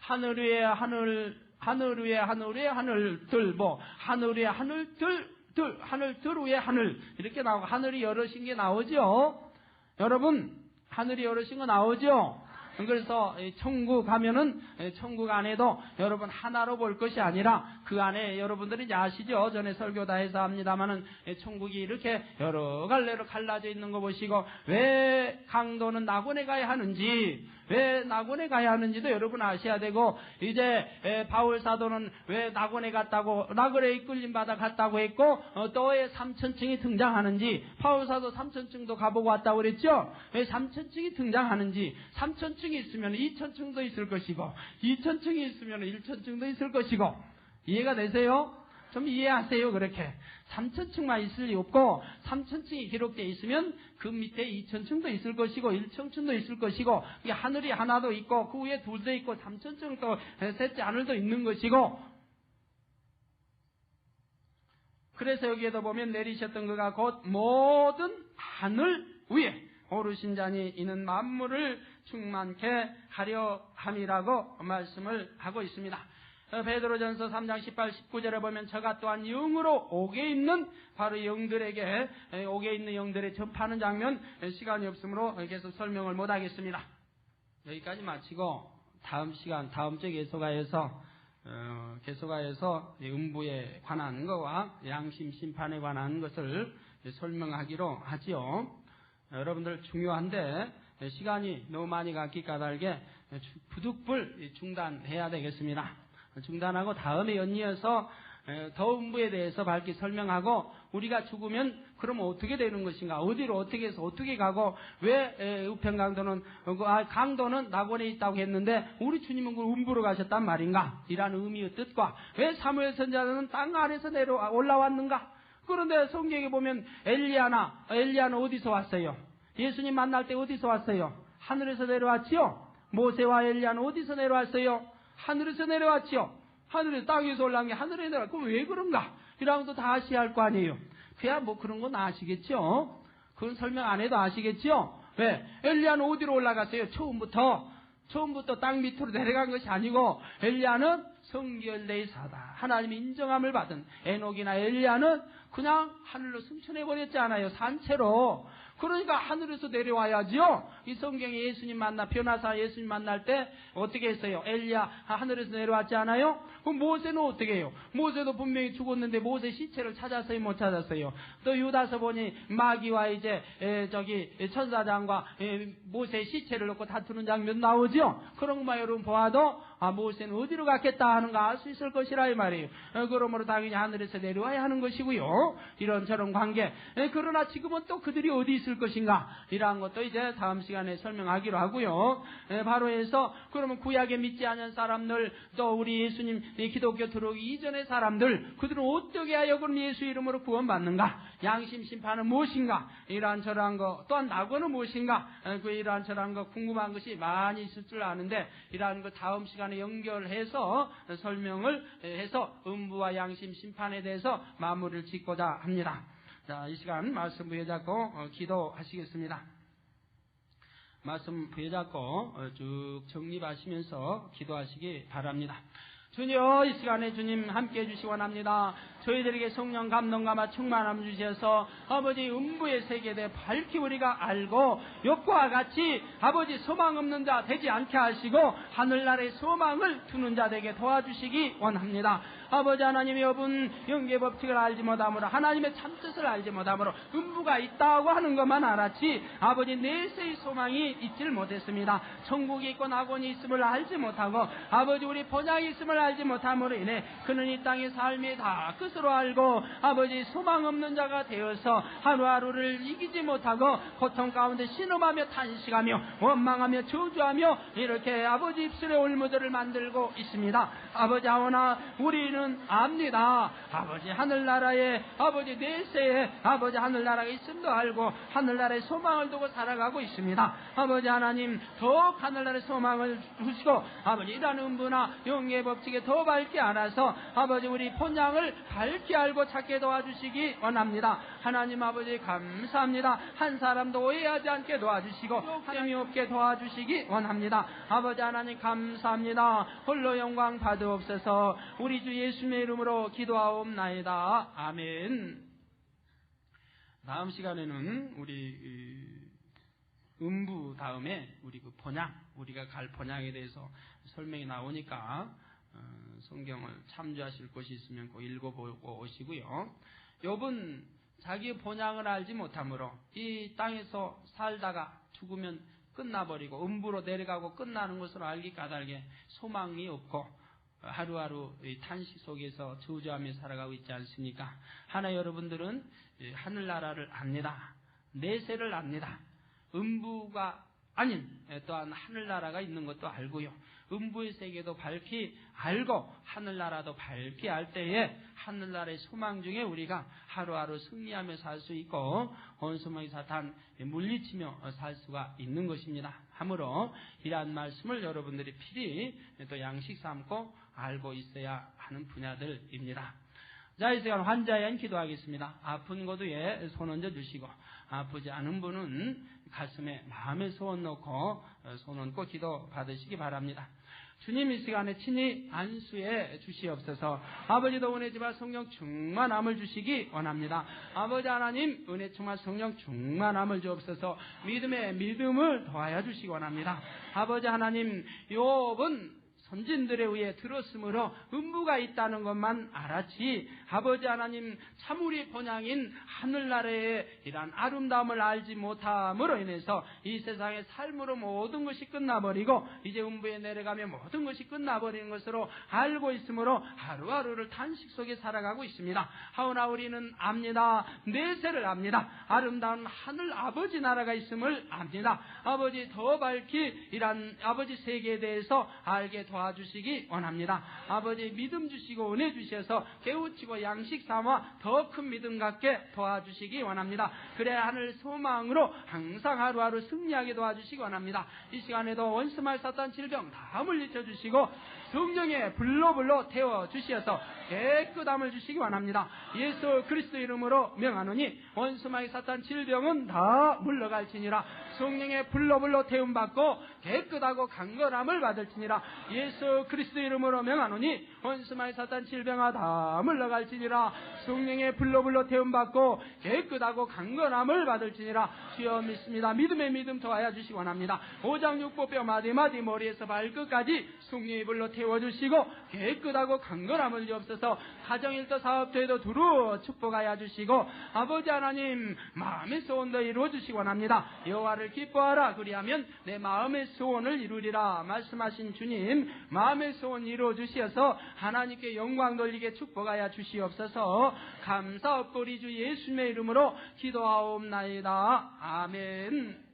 하늘 위에 하늘, 하늘 위에 하늘 위에 하늘들, 뭐 하늘 위에 하늘들, 하늘들 위에 하늘 이렇게 나오고 하늘이 여럿인 게 나오죠. 여러분 하늘이 여럿인 거 나오죠. 그래서 천국 가면은 천국 안에도 여러분 하나로 볼 것이 아니라 그 안에 여러분들이 이제 아시죠? 전에 설교 다 해서 합니다만은 천국이 이렇게 여러 갈래로 갈라져 있는 거 보시고 왜 강도는 낙원에 가야 하는지, 왜 낙원에 가야 하는지도 여러분 아셔야 되고, 이제 바울 사도는 왜 낙원에 갔다고, 낙원에 이끌림 받아 갔다고 했고 또 왜 3천층이 등장하는지, 바울 사도 3천층도 가보고 왔다고 그랬죠. 왜 3천층이 등장하는지, 3천층이 있으면 2천층도 있을 것이고 2천층이 있으면 1천층도 있을 것이고, 이해가 되세요? 좀 이해하세요. 그렇게 3천층만 있을 리 없고 3천층이 기록되어 있으면 그 밑에 2천층도 있을 것이고 1천층도 있을 것이고, 하늘이 하나도 있고 그 위에 둘도 있고 3천층 또 셋째 하늘도 있는 것이고, 그래서 여기에도 보면 내리셨던 그가 곧 모든 하늘 위에 오르신 자니 이는 만물을 충만케 하려 함이라고 말씀을 하고 있습니다. 베드로전서 3장 18, 19절에 보면 저가 또한 영으로 옥에 있는 바로 영들에게, 옥에 있는 영들에 전파하는 장면, 시간이 없으므로 계속 설명을 못하겠습니다. 여기까지 마치고 다음 시간, 다음 주 계속하여서 음부에 관한 것과 양심 심판에 관한 것을 설명하기로 하지요. 여러분들 중요한데 시간이 너무 많이 갔기 까닭에 부득불 중단해야 되겠습니다. 중단하고 다음에 연이어서 더 음부에 대해서 밝게 설명하고, 우리가 죽으면 그러면 어떻게 되는 것인가, 어디로 어떻게 해서 어떻게 가고, 왜 우편강도는 강도는 낙원에 있다고 했는데 우리 주님은 그 음부로 가셨단 말인가, 이라는 의미의 뜻과 왜 사무엘 선지자는 땅 아래서 올라왔는가. 그런데 성경에 보면 엘리야는 어디서 왔어요? 예수님 만날 때 어디서 왔어요? 하늘에서 내려왔지요. 모세와 엘리야는 어디서 내려왔어요? 하늘에서 내려왔지요. 하늘에, 땅에서 올라온 게 하늘에 내려왔고, 그럼 왜 그런가? 이런 것도 다 아셔야 할 거 아니에요. 그야 뭐 그런 건 아시겠죠? 그건 설명 안 해도 아시겠죠? 왜? 엘리야는 어디로 올라갔어요? 처음부터 땅 밑으로 내려간 것이 아니고, 엘리야는 성결대사다, 하나님이 인정함을 받은 에녹이나 엘리야는 그냥 하늘로 승천해버렸지 않아요. 산채로. 그러니까 하늘에서 내려와야지요. 이 성경에 예수님 변화사 예수님 만날 때 어떻게 했어요? 엘리야 하늘에서 내려왔지 않아요? 그럼 모세는 어떻게 해요? 모세도 분명히 죽었는데 모세 시체를 찾았어요, 못 찾았어요? 또 유다서 보니 마귀와 이제 천사장과 모세의 시체를 놓고 다투는 장면 나오죠. 그런 것만 여러분 보아도 모세는 어디로 갔겠다 하는 거 알 수 있을 것이라 이 말이에요. 그러므로 당연히 하늘에서 내려와야 하는 것이고요. 이런저런 관계. 그러나 지금은 또 그들이 어디 있을 것인가, 이러한 것도 이제 다음 시간에 설명하기로 하고요. 바로 해서 그러면 구약에 믿지 않은 사람들, 또 우리 예수님 기독교 들어오기 이전의 사람들, 그들은 어떻게 하여 그럼 예수 이름으로 구원받는가, 양심 심판은 무엇인가, 이러한 저러한 거, 또한 낙원은 무엇인가, 이러한 저러한 거 궁금한 것이 많이 있을 줄 아는데, 이러한 거 다음 시간에 연결해서 설명을 해서 음부와 양심 심판에 대해서 마무리를 짓고자 합니다. 자, 이 시간 말씀 부여잡고 기도하시겠습니다. 말씀 부여잡고 쭉 정립하시면서 기도하시기 바랍니다. 주여, 이 시간에 주님 함께 해주시기 원합니다. 저희들에게 성령 감동감화 충만함 주셔서 아버지 음부의 세계에 대해 밝히 우리가 알고 욕과 같이 아버지 소망 없는 자 되지 않게 하시고 하늘나라의 소망을 두는 자 되게 도와주시기 원합니다. 아버지 하나님의 여분 영계 법칙을 알지 못함으로 하나님의 참뜻을 알지 못함으로 음부가 있다고 하는 것만 알았지 아버지 내세의 소망이 있질 못했습니다. 천국이 있고 낙원이 있음을 알지 못하고 아버지 우리 본향이 있음을 알지 못함으로 인해 그는 이 땅의 삶이 다 끝으로 알고 아버지 소망 없는 자가 되어서 하루하루를 이기지 못하고 고통 가운데 신음하며 탄식하며 원망하며 저주하며 이렇게 아버지 입술에 올무들을 만들고 있습니다. 아버지 하오나 우리는 압니다. 아버지 하늘나라에 아버지 내세에 아버지 하늘나라가 있음도 알고 하늘나라의 소망을 두고 살아가고 있습니다. 아버지 하나님 더욱 하늘나라의 소망을 주시고 아버지 이러한 음부나 영의 법칙에 더 밝게 알아서 아버지 우리 본향을 밝게 알고 찾게 도와주시기 원합니다. 하나님 아버지 감사합니다. 한 사람도 오해하지 않게 도와주시고 하나님이 없게 도와주시기 원합니다. 아버지 하나님 감사합니다. 홀로 영광 받으옵소서. 우리 주 예수님의 이름으로 기도하옵나이다. 아멘. 다음 시간에는 우리 음부 다음에 우리 그 본향, 우리가 갈 본향에 대해서 설명이 나오니까 성경을 참조하실 것이 있으면 꼭 읽어보고 오시고요. 욥은 자기 본향을 알지 못하므로 이 땅에서 살다가 죽으면 끝나버리고 음부로 내려가고 끝나는 것으로 알기 까닭에 소망이 없고 하루하루 탄식 속에서 저주하며 살아가고 있지 않습니까? 하나 여러분들은 하늘나라를 압니다. 내세를 압니다. 음부가 아닌 또한 하늘나라가 있는 것도 알고요. 음부의 세계도 밝히 알고 하늘나라도 밝히 알 때에 하늘나라의 소망 중에 우리가 하루하루 승리하며 살 수 있고 원수마귀 사탄 물리치며 살 수가 있는 것입니다. 하므로 이러한 말씀을 여러분들이 필히 또 양식 삼고 알고 있어야 하는 분야들입니다. 자, 이 시간 환자에 대한 기도하겠습니다. 아픈 곳 위에 손 얹어 주시고 아프지 않은 분은 가슴에 마음의 소원 놓고 손 얹고 기도 받으시기 바랍니다. 주님 이 시간에 친히 안수해 주시옵소서. 아버지도 은혜 지바 성령 충만함을 주시기 원합니다. 아버지 하나님 은혜 충만 성령 충만함을 주옵소서. 믿음의 믿음을 더하여 주시기 원합니다. 아버지 하나님 욥은 선진들에 의해 들었으므로 음부가 있다는 것만 알았지 아버지 하나님 참우리 본향인 하늘나라의 이러한 아름다움을 알지 못함으로 인해서 이 세상의 삶으로 모든 것이 끝나버리고 이제 음부에 내려가면 모든 것이 끝나버리는 것으로 알고 있으므로 하루하루를 탄식 속에 살아가고 있습니다. 하오나 우리는 압니다. 내세를 압니다. 아름다운 하늘 아버지 나라가 있음을 압니다. 아버지 더 밝히 이러한 아버지 세계에 대해서 알게 도와주시기 원합니다. 아버지 믿음 주시고 은혜 주셔서 깨우치고 양식 삼아 더 큰 믿음 갖게 도와주시기 원합니다. 그래야 하늘 소망으로 항상 하루하루 승리하게 도와주시기 원합니다. 이 시간에도 원수말 사탄 질병 다 물리쳐 주시고 성령의 불로 태워주시어서 깨끗함을 주시기 원합니다. 예수 그리스도 이름으로 명하노니 원수마귀 사탄 질병은 다 물러갈지니라. 성령의 불로 태움받고 깨끗하고 강건함을 받을지니라. 예수 그리스도 이름으로 명하노니 원수마귀 사탄 질병아 다 물러갈지니라. 성령의 불로 태움받고 깨끗하고 강건함을 받을지니라. 주여 믿습니다. 믿음의 믿음 더하여 주시기 원합니다. 오장육부뼈 마디마디 머리에서 발끝까지 성령의 불로 태워주시고 깨끗하고 강건함을 주옵소서. 가정일도 사업도에도 두루 축복하여 주시고 아버지 하나님 마음의 소원도 이루어주시기 원합니다. 여호와를 기뻐하라 그리하면 내 마음의 소원을 이루리라 말씀하신 주님 마음의 소원 이루어주시어서 하나님께 영광 돌리게 축복하여 주시옵소서. 감사옵고 우리 주 예수님의 이름으로 기도하옵나이다. 아멘.